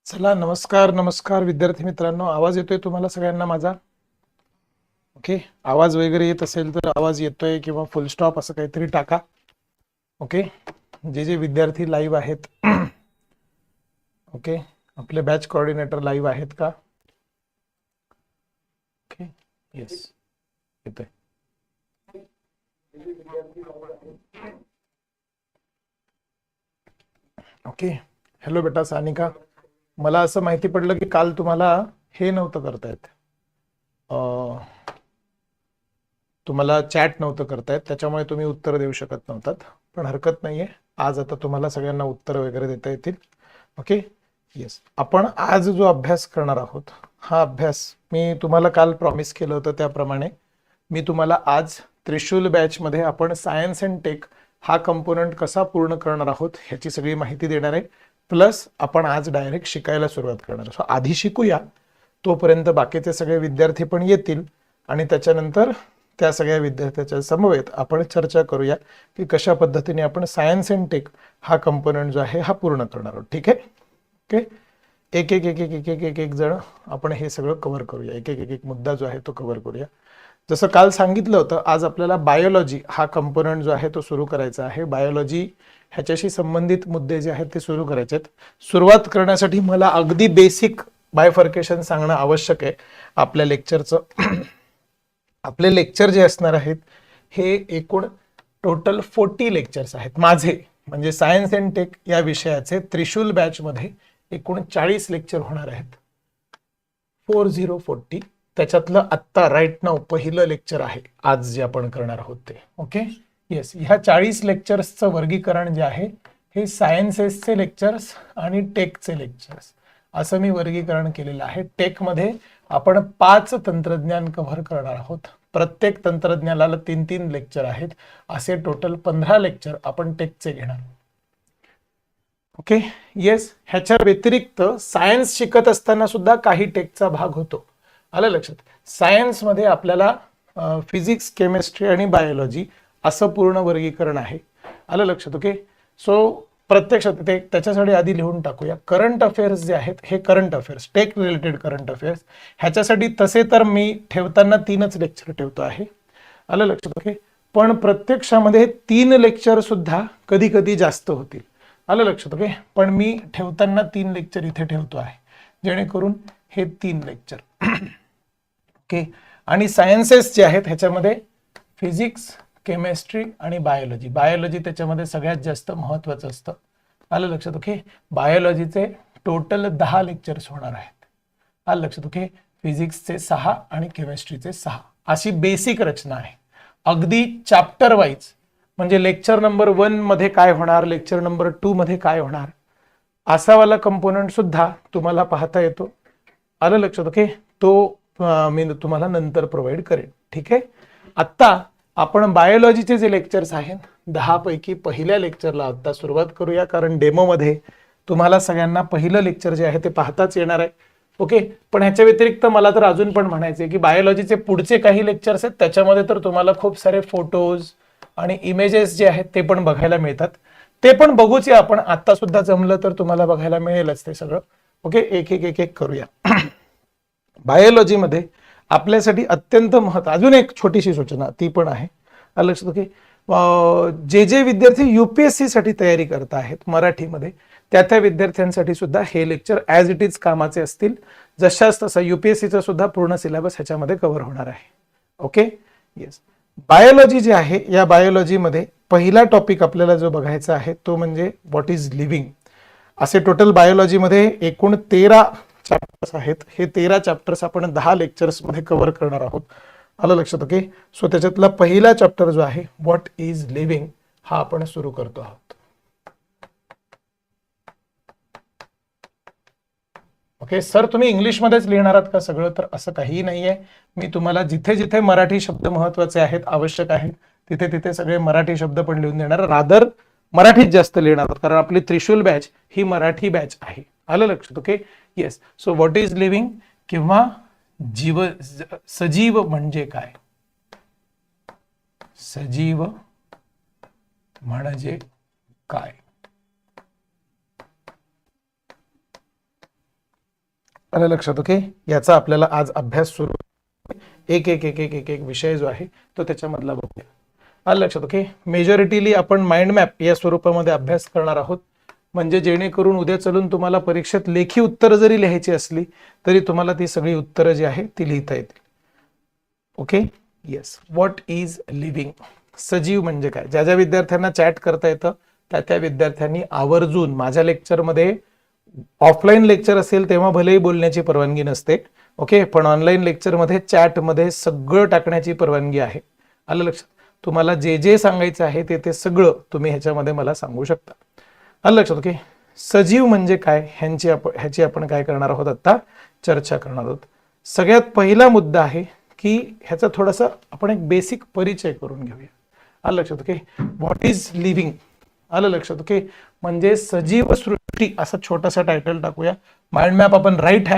चला, नमस्कार नमस्कार विद्यार्थी मित्रांनो. आवाज येतोय तुम्हाला सगळ्यांना माझा? ओके. आवाज वगैरे येत असेल तर आवाज येतोय किंवा फुल स्टॉप असं काहीतरी टाका. ओके. जे जे विद्यार्थी लाईव्ह आहेत ओके, आपले बॅच कोऑर्डिनेटर लाईव्ह आहेत का? ओके. येस, येतोय. ओके. हॅलो बेटा सानिका, मला असं माहिती पडलं की काल तुम्हाला हे नव्हतं करता येत, तुम्हाला चॅट नव्हतं करतायत, त्याच्यामुळे तुम्ही उत्तर देऊ शकत नव्हतात. पण हरकत नाहीये, आज आता तुम्हाला सगळ्यांना उत्तर वगैरे देता येतील. ओके. येस, आपण आज जो अभ्यास करणार आहोत हा अभ्यास मी तुम्हाला काल प्रॉमिस केलं होतं त्याप्रमाणे मी तुम्हाला आज त्रिशूल बॅच मध्ये आपण सायन्स अँड टेक हा कंपोनंट कसा पूर्ण करणार आहोत ह्याची सगळी माहिती देणार आहे. प्लस आपण आज डायरेक्ट शिकायला सुरुवात करणार आहोत. आधी शिकूया, तोपर्यंत बाकीचे सगळे विद्यार्थी पण येतील आणि त्याच्यानंतर त्या सगळ्या विद्यार्थ्यांच्या समवेत आपण चर्चा करूया की कशा पद्धतीने आपण सायन्स अँड टेक हा कंपोनंट जो आहे हा पूर्ण करणार आहोत. ठीक आहे. ओके. एक एक एक एक एक एक एक एक जण आपण हे सगळं कव्हर करूया. एक एक एक एक मुद्दा जो आहे तो कव्हर करूया. जसं काल सांगितलं होतं, आज आपल्याला बायोलॉजी हा कंपोनंट जो आहे तो सुरू करायचा आहे. बायोलॉजी ह्याच्याशी संबंधित मुद्दे जे आहेत ते सुरू करायचे आहेत. सुरुवात करण्यासाठी मला अगदी बेसिक बायफर्केशन सांगणं आवश्यक आहे आपल्या लेक्चरचं. आपले लेक्चर जे असणार आहेत हे एकूण टोटल 40 लेक्चर्स आहेत माझे, म्हणजे सायन्स अँड टेक या विषयाचे त्रिशूल बॅच मध्ये एकूण 40 लेक्चर होणार आहेत. 4040. त्याच्यातलं आत्ता राईट नाव पहिलं लेक्चर आहे आज जे आपण करणार आहोत ते. ओके. येस, ह्या 40 लेक्चर्सचं वर्गीकरण जे आहे हे सायन्सेसचे लेक्चर्स आणि टेकचे लेक्चर्स असं मी वर्गीकरण केलेलं आहे. टेकमध्ये आपण 5 तंत्रज्ञान कव्हर करणार आहोत. प्रत्येक तंत्रज्ञानाला 3-3 लेक्चर आहेत. असे टोटल 15 लेक्चर आपण टेकचे घेणार. ओके. येस, ह्याच्या व्यतिरिक्त सायन्स शिकत असताना सुद्धा काही टेकचा भाग होतो. आलं लक्षात? सायन्समध्ये आपल्याला फिजिक्स, केमिस्ट्री आणि बायोलॉजी असं पूर्ण वर्गीकरण आहे. आलं लक्षात? ओके. सो प्रत्यक्षात ते त्याच्यासाठी आधी लिहून टाकूया. करंट अफेअर्स जे आहेत हे current affairs, tech related current affairs, ह्याच्यासाठी तसे तर मी ठेवताना 3च लेक्चर ठेवतो आहे. आलं लक्षात? ओके. पण प्रत्यक्षामध्ये 3 लेक्चर सुद्धा कधी कधी जास्त होतील. आलं लक्षात? ओके. पण मी ठेवताना 3 लेक्चर इथे ठेवतो आहे, जेणेकरून हे 3 लेक्चर. ओके. आणि सायन्सेस जे आहेत ह्याच्यामध्ये फिजिक्स, केमिस्ट्री आणि बायोलॉजी. बायोलॉजी त्याच्यामध्ये सगळ्यात जास्त महत्वाचं असतं. आलं लक्षात? ओके. बायोलॉजीचे टोटल 10 लेक्चर्स होणार आहेत. आलं लक्षात? ओके. फिजिक्सचे 6 आणि केमिस्ट्रीचे 6 अशी बेसिक रचना आहे. अगदी चॅप्टर वाईज, म्हणजे लेक्चर नंबर 1 मध्ये काय होणार, लेक्चर नंबर 2 मध्ये काय होणार, असावाला कंपोनंट सुद्धा तुम्हाला पाहता येतो. आलं लक्षात? ओके. तो मी तुम्हाला नंतर प्रोव्हाइड करेन. ठीक आहे. आत्ता आपण बायोलॉजीचे जे लेक्चर्स आहेत 10 पैकी पहिल्या लेक्चरला आता सुरुवात करूया, कारण डेमो मध्ये तुम्हाला सगळ्यांना पहिलं लेक्चर जे आहे ते पाहताच येणार आहे. ओके. पण ह्याच्या व्यतिरिक्त मला तर अजून पण म्हणायचे की बायोलॉजीचे पुढचे काही लेक्चर्स आहेत त्याच्यामध्ये तर तुम्हाला खूप सारे फोटोज आणि इमेजेस जे आहेत ते पण बघायला मिळतात. ते पण बघूच या आपण. आता सुद्धा जमलं तर तुम्हाला बघायला मिळेलच ते सगळं. ओके. एक एक एक एक करूया. बायोलॉजीमध्ये आपल्यासाठी अत्यंत अजून एक छोटीशी सूचना ती पण आहे. लक्षात? ओके. जे जे विद्यार्थी युपीएससी साठी तयारी करत आहेत मराठीमध्ये, त्या विद्यार्थ्यांसाठी सुद्धा हे लेक्चर ॲज इट इज कामाचे असतील. जशाच तसा युपीएससीचा सुद्धा पूर्ण सिलेबस ह्याच्यामध्ये कव्हर होणार आहे. ओके. येस. बायोलॉजी जे आहे या बायोलॉजीमध्ये पहिला टॉपिक आपल्याला जो बघायचा आहे तो म्हणजे व्हॉट इज लिव्हिंग. असे टोटल बायोलॉजीमध्ये एकूण 13 चॅप्टर्स आहेत. हे 13 चॅप्टर्स आपण 10 लेक्चर्स मध्ये कव्हर करणार आहोत. आलं लक्षात? ओके. सो त्याच्यातला पहिला चॅप्टर जो आहे व्हॉट इज लिव्हिंग हा आपण सुरू करतो आहोत. ओके. सर तुम्ही इंग्लिशमध्येच लिहिणार आहात का सगळं? तर असं काहीही नाहीये. मी तुम्हाला जिथे जिथे मराठी शब्द महत्वाचे आहेत, आवश्यक आहेत, तिथे तिथे सगळे मराठी शब्द पण लिहून देणार. रादर मराठीत जास्त लिहिणार आहोत, कारण आपली त्रिशूल बॅच ही मराठी बॅच आहे. आलं लक्षात? Okay. Yes. So what is living किंवा सजीव म्हणजे काय, सजीव म्हणजे काय. आलं लक्षात? ओके, याचा आपल्याला आज अभ्यास सुरू, एक एक एक एक एक एक विषय जो आहे तो त्याच्यामधला बघूया. आलं लक्षात? ओके, मेजॉरिटीली आपण माइंड मॅप या स्वरूपामध्ये अभ्यास करणार आहोत, म्हणजे जेणेकरून उद्या चलून तुम्हाला परीक्षेत लेखी उत्तरं जरी लिहायची असली तरी तुम्हाला ती सगळी उत्तरं जी आहे ती लिहिता येतील. Okay, yes. What is living? सजीव म्हणजे काय? ज्या ज्या विद्यार्थ्यांना चॅट करता येतं त्या त्या विद्यार्थ्यांनी आवर्जून, माझ्या लेक्चरमध्ये ऑफलाईन लेक्चर असेल तेव्हा भलेही बोलण्याची परवानगी नसते, ओके, पण ऑनलाईन लेक्चरमध्ये चॅटमध्ये सगळं टाकण्याची परवानगी आहे. आलं लक्षात? तुम्हाला जे जे सांगायचं आहे ते सगळं तुम्ही ह्याच्यामध्ये मला सांगू शकता. आलं लक्षात? ओके, सजीव म्हणजे काय ह्याची आपण काय करणार आहोत, आता चर्चा करणार आहोत. सगळ्यात पहिला मुद्दा आहे की ह्याचा थोडासा आपण एक बेसिक परिचय करून घेऊया. आलं लक्षात? Okay, what is living? आलं लक्षात? ओके, म्हणजे सजीव सृष्टी असा छोटासा टायटल टाकूया. माइंड मॅप आपण राईट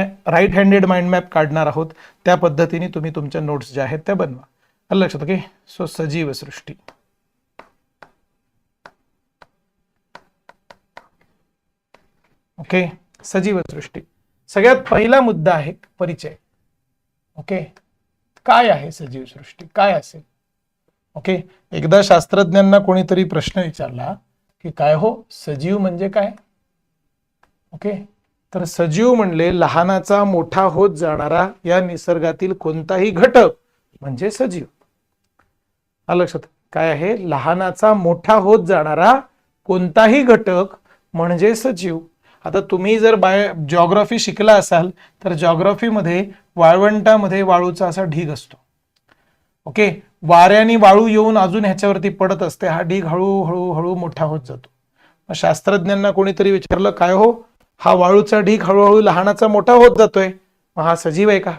हँडेड माइंड मॅप काढणार आहोत, त्या पद्धतीने तुम्ही तुमच्या नोट्स ज्या आहेत त्या बनवा. आलं लक्षात? ओके, सो सजीव सृष्टी. ओके, सजीव सृष्टी. सगळ्यात पहिला मुद्दा आहे परिचय. ओके, काय आहे सजीव सृष्टी, काय असेल? ओके, एकदा शास्त्रज्ञांना कोणीतरी प्रश्न विचारला की काय हो, सजीव म्हणजे काय? ओके, तर सजीव म्हणले लहानाचा मोठा होत जाणारा या निसर्गातील कोणताही घटक म्हणजे सजीव. आलं लक्षात? काय आहे? लहानाचा मोठा होत जाणारा कोणताही घटक म्हणजे सजीव. आता तुम्ही जर जिओग्राफी शिकला असाल तर जिओग्राफीमध्ये वाळवंटामध्ये वाळूचा असा ढीग असतो. ओके, वाऱ्याने वाळू येऊन अजून ह्याच्यावरती पडत असते, हा ढीग हळूहळू हळू मोठा होत जातो. मग शास्त्रज्ञांना कोणीतरी विचारलं काय हो, हा वाळूचा ढीग हळूहळू लहानाचा मोठा होत जातोय, मग हा सजीव आहे का?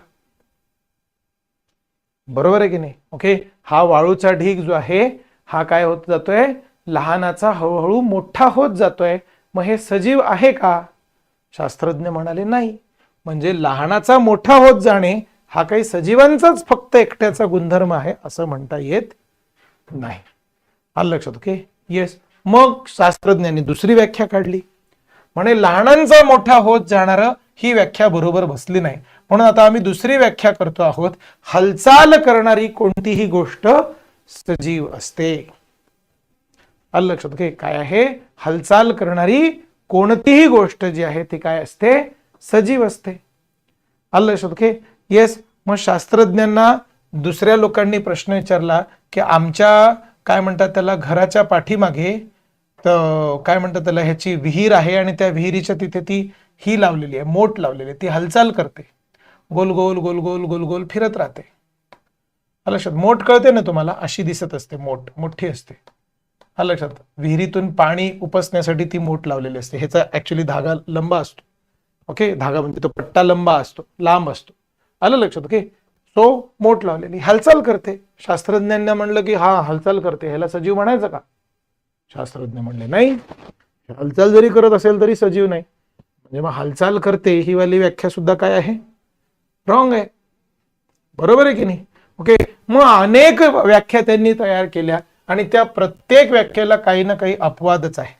बरोबर आहे की नाही? ओके, हा वाळूचा ढीग जो आहे हा काय होत जातोय, लहानाचा हळूहळू मोठा होत जातोय, मग हे सजीव आहे का? शास्त्रज्ञ म्हणाले नाही. म्हणजे लहानाचा मोठा होत जाणे हा काही सजीवांचाच फक्त एकट्याचा गुणधर्म आहे असं म्हणता येत नाही. आलं लक्षात? Okay, yes. मग शास्त्रज्ञांनी दुसरी व्याख्या काढली, म्हणे लहानांचा मोठा होत जाणार, ही व्याख्या बरोबर बसली नाही, म्हणून आता आम्ही दुसरी व्याख्या करतो आहोत. हालचाल करणारी कोणतीही गोष्ट सजीव असते. आलं लक्षात? ओके, काय आहे? हालचाल करणारी कोणतीही गोष्ट जी आहे ती काय असते? सजीव असते. आलं लक्षात? Okay, yes. मग शास्त्रज्ञांना दुसऱ्या लोकांनी प्रश्न विचारला की आमच्या काय म्हणतात त्याला घराच्या पाठीमागे तर काय म्हणतात त्याला ह्याची विहीर आहे आणि त्या विहिरीच्या तिथे ती ही लावलेली आहे, मोठ लावलेली आहे, ती हालचाल करते, गोल गोल गोल गोल गोल गोल फिरत राहते. आलं लक्षात? मोठ कळते ना तुम्हाला, अशी दिसत असते, मोठी असते. आलं लक्षात? विहिरीतून पाणी उपसण्यासाठी ती मोठ लावलेली असते, ह्याचा ऍक्च्युली धागा लंबा असतो. ओके, धागा म्हणजे तो पट्टा लंबा असतो, लांब असतो. आलं लक्षात? ओके, सो मोठ लावलेली हालचाल करते. शास्त्रज्ञांना म्हणलं की हा हालचाल करते, ह्याला सजीव म्हणायचं का? शास्त्रज्ञ म्हणले नाही, हालचाल जरी करत असेल तरी सजीव नाही. म्हणजे मग हालचाल करते ही वाली व्याख्या सुद्धा काय आहे? रॉंग आहे. बरोबर आहे की नाही? ओके, मग अनेक व्याख्या त्यांनी तयार केल्या आणि त्या प्रत्येक व्याख्येला काही ना काही अपवादच आहे.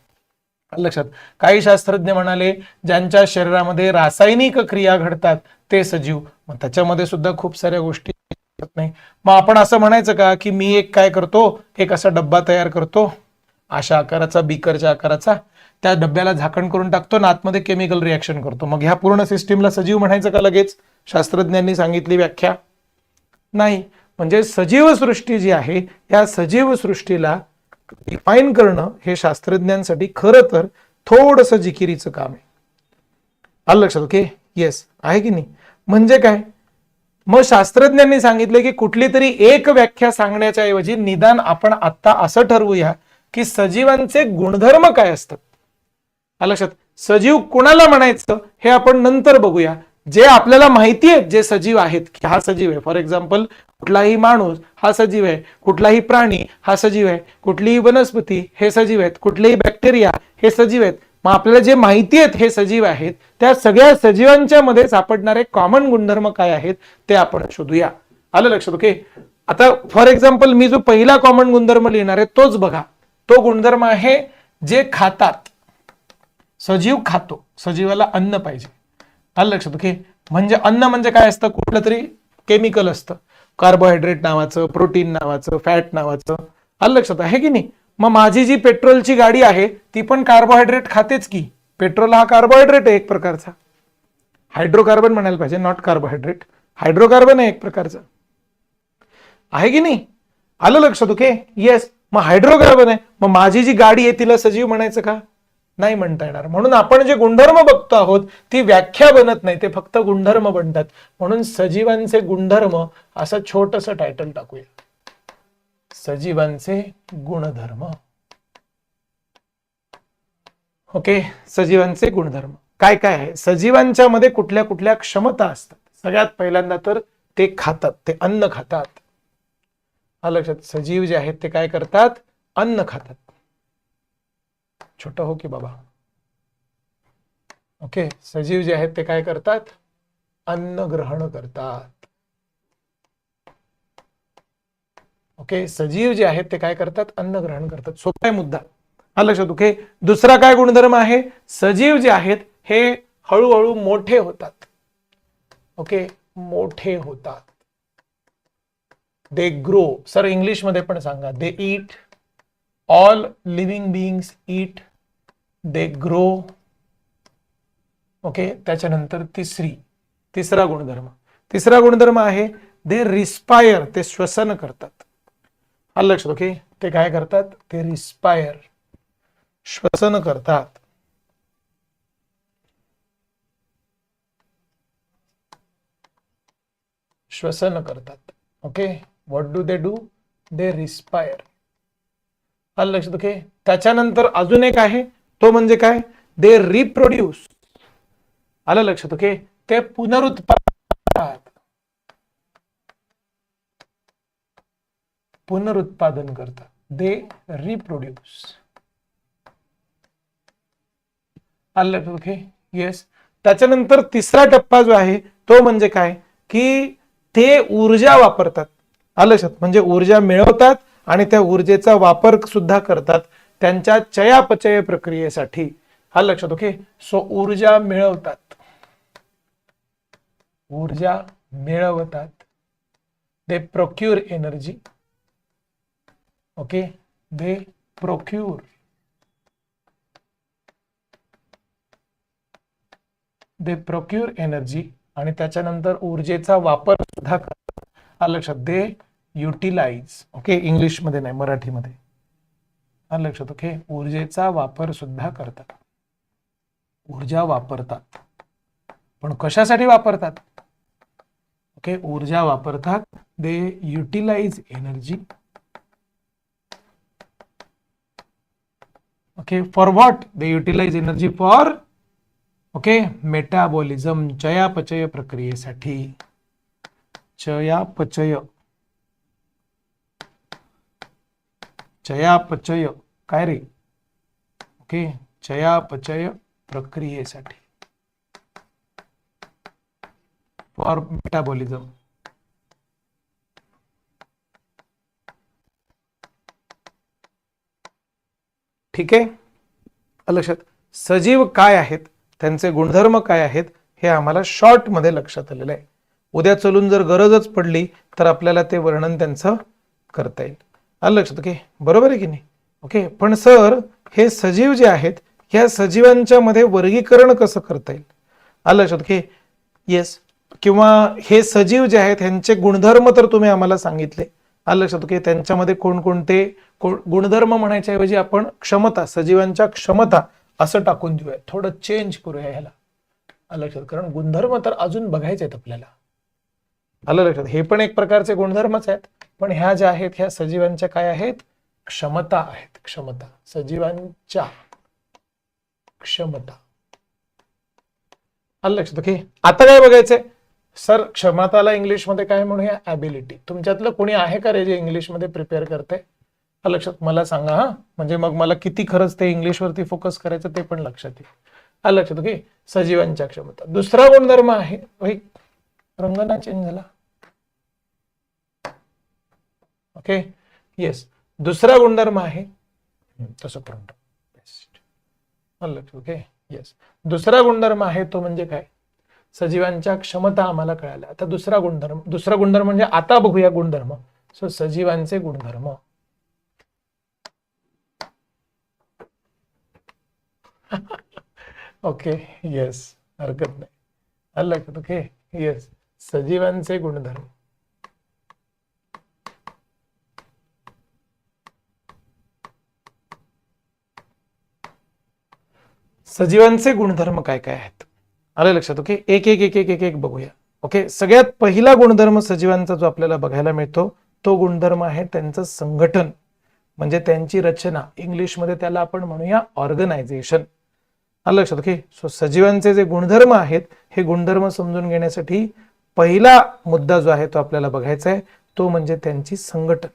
लक्षात? काही शास्त्रज्ञ म्हणाले ज्यांच्या शरीरामध्ये रासायनिक क्रिया घडतात ते सजीव, मग त्याच्यामध्ये सुद्धा खूप साऱ्या गोष्टी नाही. मग आपण असं म्हणायचं का की मी एक काय करतो, एक असा डब्बा तयार करतो अशा आकाराचा, बीकरच्या आकाराचा, त्या डब्याला झाकण करून टाकतो ना, आतमध्ये केमिकल रिॲक्शन करतो, मग ह्या पूर्ण सिस्टीमला सजीव म्हणायचं का लगेच? शास्त्रज्ञांनी सांगितली व्याख्या नाही. म्हणजे सजीव सृष्टी जी आहे या सजीव सृष्टीला डिफाईन करणं हे शास्त्रज्ञांसाठी खरं तर थोडंसं जिकिरीचं काम आहे. आलं लक्षात? ओके, येस, आहे की नाही? म्हणजे काय? मग शास्त्रज्ञांनी सांगितले की कुठली तरी एक व्याख्या सांगण्याच्या ऐवजी निदान आपण आता असं ठरवूया की सजीवांचे गुणधर्म काय असतात. आलं लक्षात? सजीव कोणाला म्हणायचं हे आपण नंतर बघूया. जे आपल्याला माहिती आहे जे सजीव आहेत की हा सजीव आहे, फॉर एक्झाम्पल कुठलाही माणूस हा सजीव आहे, कुठलाही प्राणी हा सजीव आहे, कुठलीही वनस्पती हे सजीव आहेत, कुठलेही बॅक्टेरिया हे सजीव आहेत. मग आपल्याला जे माहिती आहेत हे सजीव आहेत, त्या सगळ्या सजीवांच्या मध्ये सापडणारे कॉमन गुणधर्म काय आहेत ते आपण शोधूया. आलं लक्षात? ओके, आता फॉर एक्झाम्पल मी जो पहिला कॉमन गुणधर्म लिहिणार आहे तोच बघा. तो गुणधर्म आहे जे खातात. सजीव खातो, सजीवाला अन्न पाहिजे. आलं लक्षात? ओके, म्हणजे अन्न म्हणजे काय असतं, कुठलं तरी केमिकल असतं, कार्बोहायड्रेट नावाचं, प्रोटीन नावाचं, फॅट नावाचं. आलं लक्षात, आहे की नाही? मग माझी जी पेट्रोलची गाडी आहे ती पण कार्बोहायड्रेट खातेच की. पेट्रोल हा कार्बोहायड्रेट आहे एक प्रकारचा, हायड्रोकार्बन म्हणायला पाहिजे, नॉट कार्बोहायड्रेट. हायड्रोकार्बन आहे एक प्रकारचं, आहे की नाही? आलं लक्षात? Okay, yes. मग हायड्रोकार्बन आहे, मग माझी जी गाडी आहे तिला सजीव म्हणायचं का? नाही म्हणता येणार. म्हणून आपण जे गुणधर्म बघतो आहोत ती व्याख्या बनत नाही, ते फक्त गुणधर्म बनतात. म्हणून सजीवांचे गुणधर्म असं छोटस टायटल टाकूया, सजीवांचे गुणधर्म. ओके, सजीवांचे गुणधर्म काय काय आहे? सजीवांच्या मध्ये कुठल्या कुठल्या क्षमता असतात? सगळ्यात पहिल्यांदा तर ते खातात, ते अन्न खातात. लक्षात, सजीव जे आहेत ते काय करतात? अन्न खातात. छोटं हो की बाबा. ओके, सजीव जे आहेत ते काय करतात? अन्न ग्रहण करतात. ओके, सजीव जे आहेत ते काय करतात? अन्न ग्रहण करतात. सोपा आहे मुद्दा, हा लक्षात. ओके, दुसरा काय गुणधर्म आहे? सजीव जे आहेत हे हळूहळू मोठे होतात. ओके, मोठे होतात. They grow. सर इंग्लिश मध्ये पण सांगा, they eat. All living beings eat, they grow. Okay, त्याच्यानंतर तिसरा गुणधर्म आहे दे रिस्पायर. ते श्वसन करतात. आलं लक्षात? ओके, ते काय करतात? ते रिस्पायर, श्वसन करतात. श्वसन करतात. Okay, what do they do? They respire. आलं लक्षात? ओके, त्याच्यानंतर अजून एक आहे, तो म्हणजे काय? They reproduce. आलं लक्षात? ओके, ते पुनरुत्पादन करतात. They reproduce. आलं लक्षात? Okay, yes. त्याच्यानंतर तिसरा टप्पा जो आहे तो म्हणजे काय? की ते ऊर्जा वापरतात. आलं लक्षात? म्हणजे ऊर्जा मिळवतात आणि त्या ऊर्जेचा वापर सुद्धा करतात त्यांच्या चयापचय प्रक्रियेसाठी. आलं लक्षात? ओके, सो ऊर्जा मिळवतात, दे प्रोक्यूर एनर्जी. ओके, दे प्रोक्यूर, एनर्जी. आणि त्याच्यानंतर ऊर्जेचा वापर सुद्धा करतात. आलं लक्षात? दे युटिलाइज. ओके, इंग्लिश मध्ये नाही, मराठीमध्ये. आलं लक्षात? ओके, ऊर्जेचा वापर सुद्धा करतात, ऊर्जा वापरतात. पण कशासाठी वापरतात? ओके, ऊर्जा वापरतात. They utilize energy. Okay, for what? They utilize energy for, okay, metabolism, चयापचय प्रक्रियेसाठी. चयापचय काय रे? ओके, चयापचय प्रक्रियेसाठी, फॉर मेटाबॉलिझम. ठीक आहे, लक्षात. सजीव काय आहेत, त्यांचे गुणधर्म काय आहेत, हे आम्हाला शॉर्ट मध्ये लक्षात आलेलं आहे. उद्या चलून जर गरजच पडली तर आपल्याला ते वर्णन त्यांचं करता येईल. आलं लक्षात? ओके, बरोबर आहे की नाही? ओके, पण सर हे सजीव जे आहेत ह्या सजीवांच्या मध्ये वर्गीकरण कसं करता येईल? आलं लक्षात? Okay, yes. किंवा हे सजीव जे आहेत ह्यांचे गुणधर्म तर तुम्ही आम्हाला सांगितले. आलं लक्षात? ओके, त्यांच्यामध्ये कोणकोणते गुणधर्म म्हणायच्या ऐवजी आपण क्षमता, सजीवांच्या क्षमता असं टाकून देऊया, थोडं चेंज करूया ह्याला. आलं लक्षात? कारण गुणधर्म तर अजून बघायचे आहेत आपल्याला. आलं लक्षात? हे पण एक प्रकारचे गुणधर्मच आहेत, पण ह्या ज्या आहेत ह्या सजीवांच्या काय आहेत? क्षमता आहेत. क्षमता, सजीवांच्या क्षमता. आलं लक्षात? ओके, आता काय बघायचंय? सर क्षमताला इंग्लिश मध्ये काय म्हणूया? ॲबिलिटी. तुमच्यातलं कोणी आहे का रे जे इंग्लिश मध्ये प्रिपेअर करते? लक्षात? मला सांगा हा, म्हणजे मग मला किती खरंच ते इंग्लिश वरती फोकस करायचं ते पण लक्षात येईल. आलं लक्षात? ओके, सजीवांच्या क्षमता. दुसरा गुणधर्म आहे, रंग ना चेंज झाला. Okay, yes. दुसरा गुणधर्म आहे तसं करून बेस्ट. आलं लक्षात? Okay, yes. दुसरा गुणधर्म आहे तो म्हणजे काय? सजीवांच्या क्षमता आम्हाला कळाल्या. आता दुसरा गुणधर्म म्हणजे आता बघूया गुणधर्म. सो सजीवांचे गुणधर्म. ओके येस, हरकत नाही. आलं लक्षात. ओके येस, सजीवांचे गुणधर्म. सजीवांचे गुणधर्म काय काय आहेत आलं लक्षात. ओके एक एक एक एक एक एक बघूया. ओके सगळ्यात पहिला गुणधर्म सजीवांचा जो आपल्याला बघायला मिळतो तो गुणधर्म आहे त्यांचं संघटन, म्हणजे त्यांची रचना. इंग्लिशमध्ये त्याला आपण म्हणूया ऑर्गनायझेशन. आलं लक्षात. ओके सो सजीवांचे जे गुणधर्म आहेत हे गुणधर्म समजून घेण्यासाठी पहिला मुद्दा जो आहे तो आपल्याला बघायचा आहे तो म्हणजे त्यांची संघटन.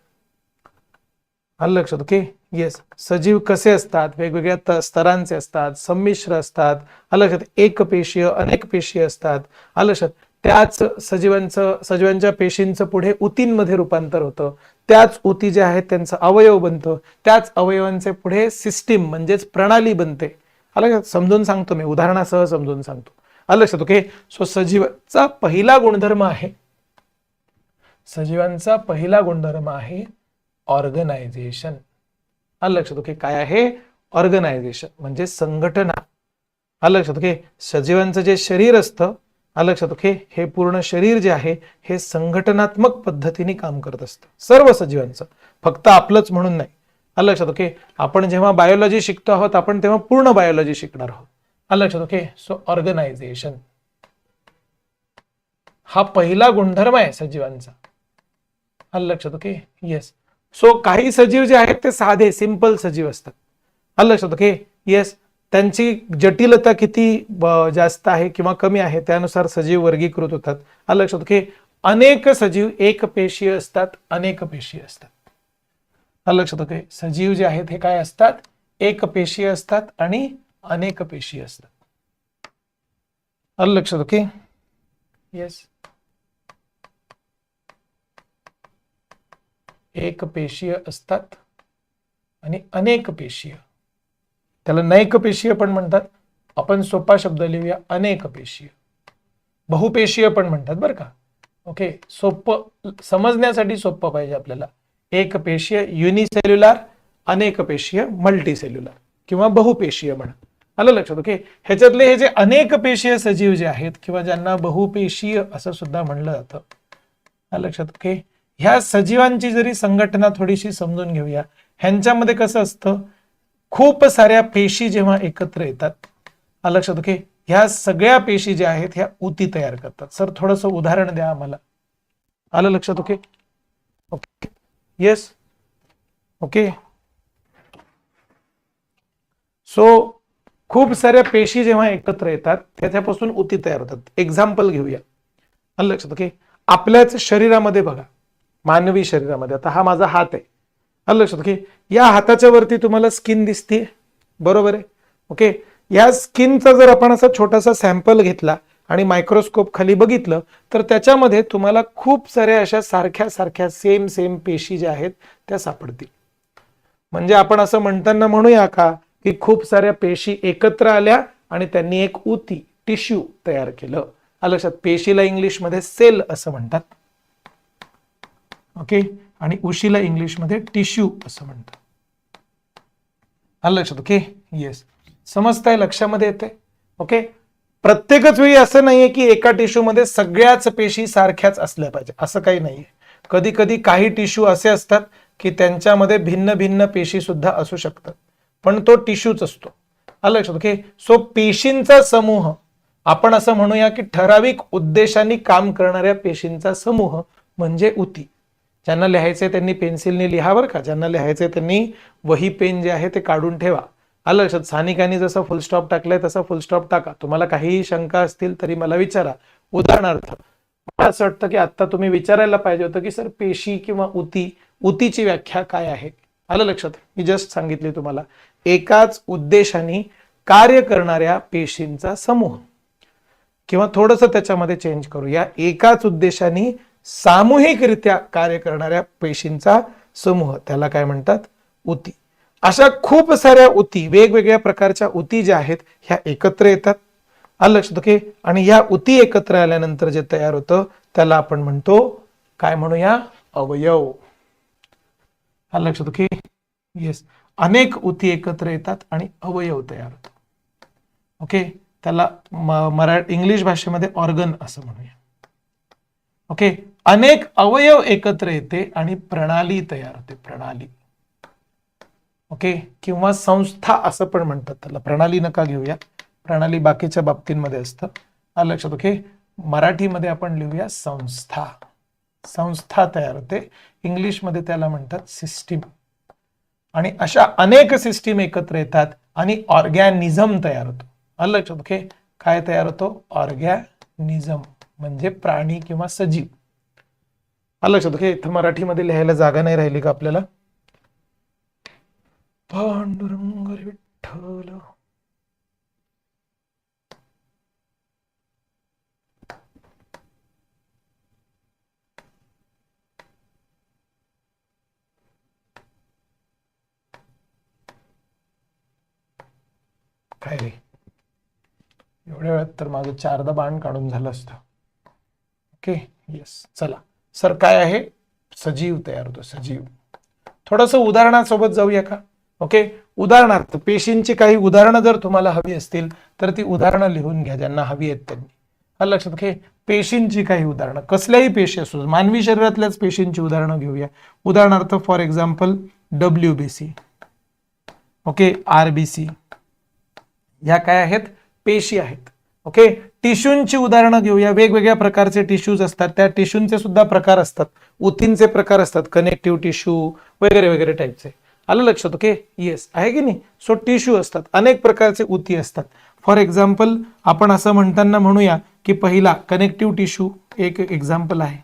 आलं लक्षात. ओके येस, सजीव कसे असतात, वेगवेगळ्या स्तरांचे असतात, संमिश्र असतात. आलं लक्षात. एक पेशीय अनेक पेशीय असतात. आलं लक्षात. त्याच सजीवांच्या पेशींचं पुढे ऊतींमध्ये रूपांतर होतं. त्याच ऊती जे आहेत त्यांचं अवयव बनतं. त्याच अवयवांचे पुढे सिस्टीम म्हणजेच प्रणाली बनते. आलं लक्षात. समजून सांगतो मी, उदाहरणासह समजून सांगतो. आलं लक्षात. ओके सो सजीवांचा पहिला गुणधर्म आहे ऑर्गनायझेशन. आलं लक्षात. ओके काय आहे ऑर्गनायझेशन म्हणजे संघटना. आलं लक्षात. ओके सजीवांचं जे शरीर असतं, आलं लक्षात. ओके हे पूर्ण शरीर जे आहे हे संघटनात्मक पद्धतीने काम करत असतं सर्व सजीवांचं, फक्त आपलंच म्हणून नाही. आलं लक्षात. ओके आपण जेव्हा बायोलॉजी शिकतो आहोत आपण तेव्हा पूर्ण बायोलॉजी शिकणार आहोत. आलं लक्षात. ओके सो ऑर्गनायझेशन हा पहिला गुणधर्म आहे सजीवांचा. आलं लक्षात. Okay yes. सो काही सजीव जे आहेत ते साधे सिंपल सजीव असतात. आलं लक्षात. ओके येस, त्यांची जटिलता किती जास्त आहे किंवा कमी आहे त्यानुसार सजीव वर्गीकृत होतात. आलं लक्षात. ओके अनेक सजीव एक पेशीय असतात, अनेक पेशीय असतात. आलं लक्षात. ओके सजीव जे आहेत हे काय असतात, एक पेशीय असतात आणि अनेक पेशीय असतात. आलं लक्षात. ओके येस, एक पेशीय असतात आणि अनेक पेशीय. त्याला नैक पेशीय पण म्हणतात. आपण सोपा शब्द लिहूया अनेक पेशीय. बहुपेशीय पण म्हणतात बरं का. ओके सोपं समजण्यासाठी सोपं पाहिजे आपल्याला. एक पेशीय युनिसेल्युलर, अनेक पेशीय मल्टीसेल्युलर किंवा बहुपेशीय म्हणा. आलं लक्षात. ओके ह्याच्यातले हे जे अनेक पेशीय सजीव जे आहेत किंवा ज्यांना बहुपेशीय असं सुद्धा म्हणलं जातं. आलं लक्षात. ओके ह्या सजीवांची जरी संघटना थोडीशी समजून घेऊया. ह्यांच्यामध्ये कसं असतं, खूप साऱ्या पेशी जेव्हा एकत्र येतात. आलं लक्षात. ओके ह्या सगळ्या पेशी ज्या आहेत ह्या ऊती तयार करतात. सर थोडंसं उदाहरण द्या आम्हाला. आलं लक्षात. Okay okay yes. Okay so खूप साऱ्या पेशी जेव्हा एकत्र येतात त्याच्यापासून ऊती तयार होतात. एक्झाम्पल घेऊया. आलं लक्षात. ओके आपल्याच शरीरामध्ये बघा, मानवी शरीरामध्ये आता हा माझा हात आहे. आलं लक्षात. ओके या हाताच्या वरती तुम्हाला स्किन दिसते बरोबर आहे. ओके या स्किनचा जर आपण असा छोटासा सॅम्पल घेतला आणि मायक्रोस्कोप खाली बघितलं तर त्याच्यामध्ये तुम्हाला खूप साऱ्या अशा सारख्या सेम पेशी ज्या आहेत त्या सापडतील. म्हणजे आपण असं म्हणताना म्हणूया का की खूप साऱ्या पेशी एकत्र आल्या आणि त्यांनी एक ऊती टिश्यू तयार केलं. आलं लक्षात. पेशीला इंग्लिशमध्ये सेल असं म्हणतात. ओके आणि उशीला इंग्लिशमध्ये टिश्यू असं म्हणतात. आलं लक्षात. ओके येस समजताय, लक्षामध्ये येते. ओके प्रत्येकच वेळी असं नाहीये की एका टिश्यू मध्ये सगळ्याच पेशी सारख्याच असल्या पाहिजे असं काही नाहीये. कधी कधी काही टिश्यू असे असतात की त्यांच्यामध्ये भिन्न भिन्न पेशी सुद्धा असू शकतात पण तो टिश्यूच असतो. आलं लक्षात. ओके सो पेशींचा समूह आपण असं म्हणूया की ठराविक उद्देशाने काम करणाऱ्या पेशींचा समूह म्हणजे ऊती. ज्यांना लिहायचंय त्यांनी पेन्सिलने लिहा बरं का. ज्यांना लिहायचंय त्यांनी वही पेन जे आहे ते काढून ठेवा. आलं लक्षात. सानिकांनी जसं फुल स्टॉप टाकलाय तसा फुल स्टॉप टाका. तुम्हाला काहीही शंका असतील तरी मला विचारा. उदाहरणार्थ मला असं वाटतं की आता तुम्ही विचारायला पाहिजे होतं की सर पेशी किंवा ऊतीची व्याख्या काय आहे. आलं लक्षात. मी जस्ट सांगितली तुम्हाला एकाच उद्देशाने कार्य करणाऱ्या पेशींचा समूह किंवा थोडंसं त्याच्यामध्ये चेंज करूया, एकाच उद्देशाने सामूहिकरित्या कार्य करणाऱ्या पेशींचा समूह त्याला काय म्हणतात ऊती. अशा खूप साऱ्या ऊती वेगवेगळ्या प्रकारच्या ऊती ज्या आहेत ह्या एकत्र येतात. आलं लक्षात. ओके, आणि या उती एकत्र आल्यानंतर जे तयार होतं त्याला आपण म्हणतो, काय म्हणूया, अवयव. आलं लक्षात. ओके, येस, अनेक उती एकत्र येतात आणि अवयव तयार होतो. ओके, त्याला इंग्लिश भाषेमध्ये ऑर्गन असं म्हणूया. ओके, अनेक अवयव एकत्र येते आणि प्रणाली तयार होते, प्रणाली. ओके, किंवा संस्था असं पण म्हणतात त्याला, प्रणाली नका घेऊया, प्रणाली बाकीच्या बाबतींमध्ये असतं. आलं लक्षात. ओके, मराठीमध्ये आपण लिहूया संस्था. संस्था तयार होते, इंग्लिशमध्ये त्याला म्हणतात सिस्टीम. आणि अशा अनेक सिस्टीम एकत्र येतात आणि ऑर्गॅनिझम तयार होतो. आलं लक्षात. ओके, काय तयार होतो, ऑर्गॅनिझम म्हणजे प्राणी किंवा सजीव. आलं लक्षात. ओके, इथं मराठीमध्ये लिहायला जागा नाही राहिली का आपल्याला. पांडुरंग विठ्ठल. काय रे, एवढ्या वेळात तर माझं 4दा बाण काढून झालं असतं. ओके, येस, चला सर, काय आहे, सजीव तयार होतो, सजीव. थोडंसं उदाहरणासोबत जाऊया का. ओके, उदाहरणार्थ पेशींची काही उदाहरणं जर तुम्हाला हवी असतील तर ती उदाहरणं लिहून घ्या ज्यांना हवी आहेत त्यांनी. आलं लक्षात. ओके, पेशींची काही उदाहरणं, कसल्याही पेशी असो, मानवी शरीरातल्याच पेशींची उदाहरणं घेऊया. उदाहरणार्थ for example WBC, okay, RBC, ह्या काय आहेत, पेशी आहेत. ओके, टिश्यूंची उदाहरणं घेऊया. वेगवेगळ्या प्रकारचे टिश्यूज असतात, त्या टिश्यूंचे सुद्धा प्रकार असतात, उतींचे प्रकार असतात, कनेक्टिव्ह टिश्यू वगैरे वगैरे टाईपचे. आलं लक्षात. ओके, येस, आहे की नाही. सो टिश्यू असतात, अनेक प्रकारचे उती असतात. फॉर एक्झाम्पल आपण असं म्हणताना म्हणूया की पहिला कनेक्टिव्ह टिश्यू एक एक्झाम्पल आहे.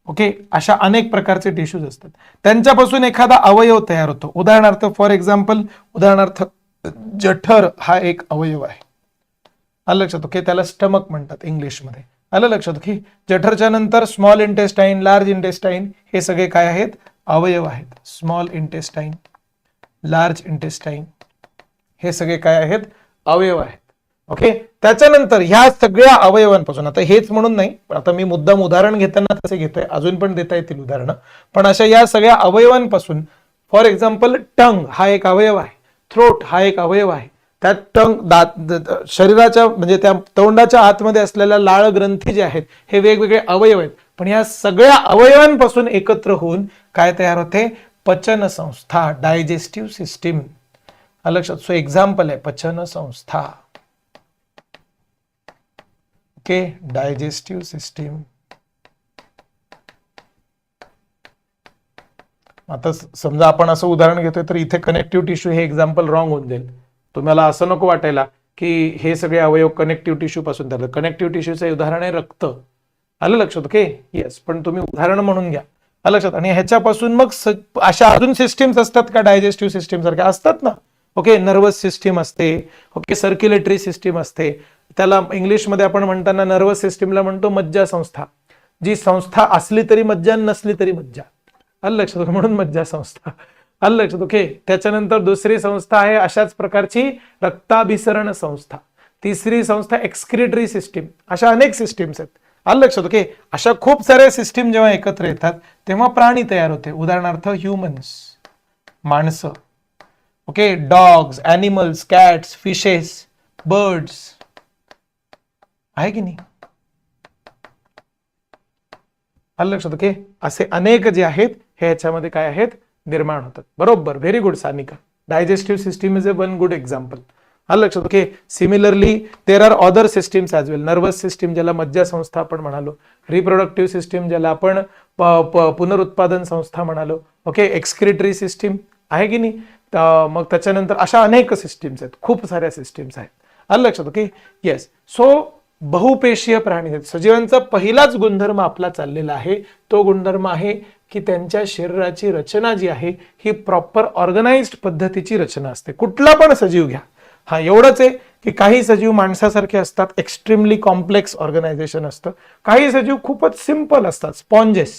ओके, अशा अनेक प्रकारचे टिश्यूज असतात, त्यांच्यापासून एखादा अवयव तयार होतो. उदाहरणार्थ फॉर एक्झाम्पल, उदाहरणार्थ जठर हा एक अवयव आहे. आलं लक्षात. ओके, त्याला स्टमक म्हणतात इंग्लिशमध्ये. आलं लक्षात. ओके, जठरच्या नंतर स्मॉल इंटेस्टाईन, लार्ज इंटेस्टाईन हे सगळे काय आहेत, अवयव आहेत. स्मॉल इंटेस्टाईन, लार्ज इंटेस्टाईन हे सगळे काय आहेत, अवयव आहेत. ओके, त्याच्यानंतर ह्या सगळ्या अवयवांपासून, आता हेच म्हणून नाही, आता मी मुद्दाम उदाहरण घेताना तसे घेतोय, अजून पण देता येतील उदाहरणं, पण अशा या सगळ्या अवयवांपासून फॉर एक्झाम्पल टंग हा एक अवयव आहे, थ्रोट हा एक अवयव आहे. त्यात टंग, शरीराच्या म्हणजे त्या तोंडाच्या आतमध्ये असलेल्या लाळ ग्रंथी जे आहेत हे वेगवेगळे अवयव आहेत, पण या सगळ्या अवयवांपासून एकत्र होऊन काय तयार होते, पचन संस्था, डायजेस्टिव्ह सिस्टीम. लक्षात. सो एक्झाम्पल आहे पचन संस्था. Okay, digestive system. आता समजा आपण असं उदाहरण घेतोय तर इथे कनेक्टिव्ह टिश्यू हे एक्झाम्पल रॉंग होऊन जाईल. तुम्हाला असं नको वाटायला की हे सगळे अवयव कनेक्टिव्ह टिश्यू पासून झालं. कनेक्टिव्ह टिश्यूचं उदाहरण आहे रक्त. आलं लक्षात. ओके, येस, पण तुम्ही उदाहरण म्हणून घ्या. आलं लक्षात. आणि ह्याच्यापासून मग अशा अजून सिस्टीम्स असतात का डायजेस्टिव्ह सिस्टीम सारख्या असतात ना. ओके, नर्वस सिस्टीम असते. ओके, सर्क्युलेटरी सिस्टीम असते. त्याला इंग्लिशमध्ये आपण म्हणताना नर्वस सिस्टीमला म्हणतो मज्जा संस्था. जी संस्था असली तरी मज्जा, नसली तरी मज्जा. आलं लक्षात, म्हणून मज्जा संस्था. आलं लक्षात. ओके, त्याच्यानंतर दुसरी संस्था आहे अशाच प्रकारची रक्ताभिसरण संस्था. तिसरी संस्था एक्सक्रिटरी सिस्टीम. अशा अनेक सिस्टीम्स आहेत. आलं लक्षात. ओके, अशा खूप साऱ्या सिस्टीम जेव्हा एकत्र येतात तेव्हा प्राणी तयार होते. उदाहरणार्थ ह्युमन्स, माणसं. Okay, dogs, animals, cats, fishes, birds, आहे की नाही. आलं लक्षात. ओके, असे अनेक जे आहेत हे याच्यामध्ये काय आहेत, निर्माण होतात. बरोबर, very good Sanika. Digestive system is a one good example. आलं लक्षात. Okay, similarly there are other systems as well. Nervous system ज्याला मज्जा संस्था आपण म्हणालो, रिप्रोडक्टिव्ह सिस्टीम ज्याला आपण पुनरुत्पादन संस्था म्हणालो. ओके, एक्सक्रिटरी सिस्टीम आहे की नाही. मग त्याच्यानंतर अशा अनेक सिस्टीम्स आहेत, खूप साऱ्या सिस्टीम्स आहेत. आलं लक्षात. Okay, yes. सो बहुपेशीय प्राणी आहेत. सजीवांचा पहिलाच गुणधर्म आपला चाललेला आहे. तो गुणधर्म आहे की त्यांच्या शरीराची रचना जी आहे ही प्रॉपर ऑर्गनाइज्ड पद्धतीची रचना असते. कुठला पण सजीव घ्या. हा एवढंच आहे की काही सजीव माणसासारखे असतात, एक्स्ट्रीमली कॉम्प्लेक्स ऑर्गनायझेशन असतं. काही सजीव खूपच सिंपल असतात, स्पॉन्जेस.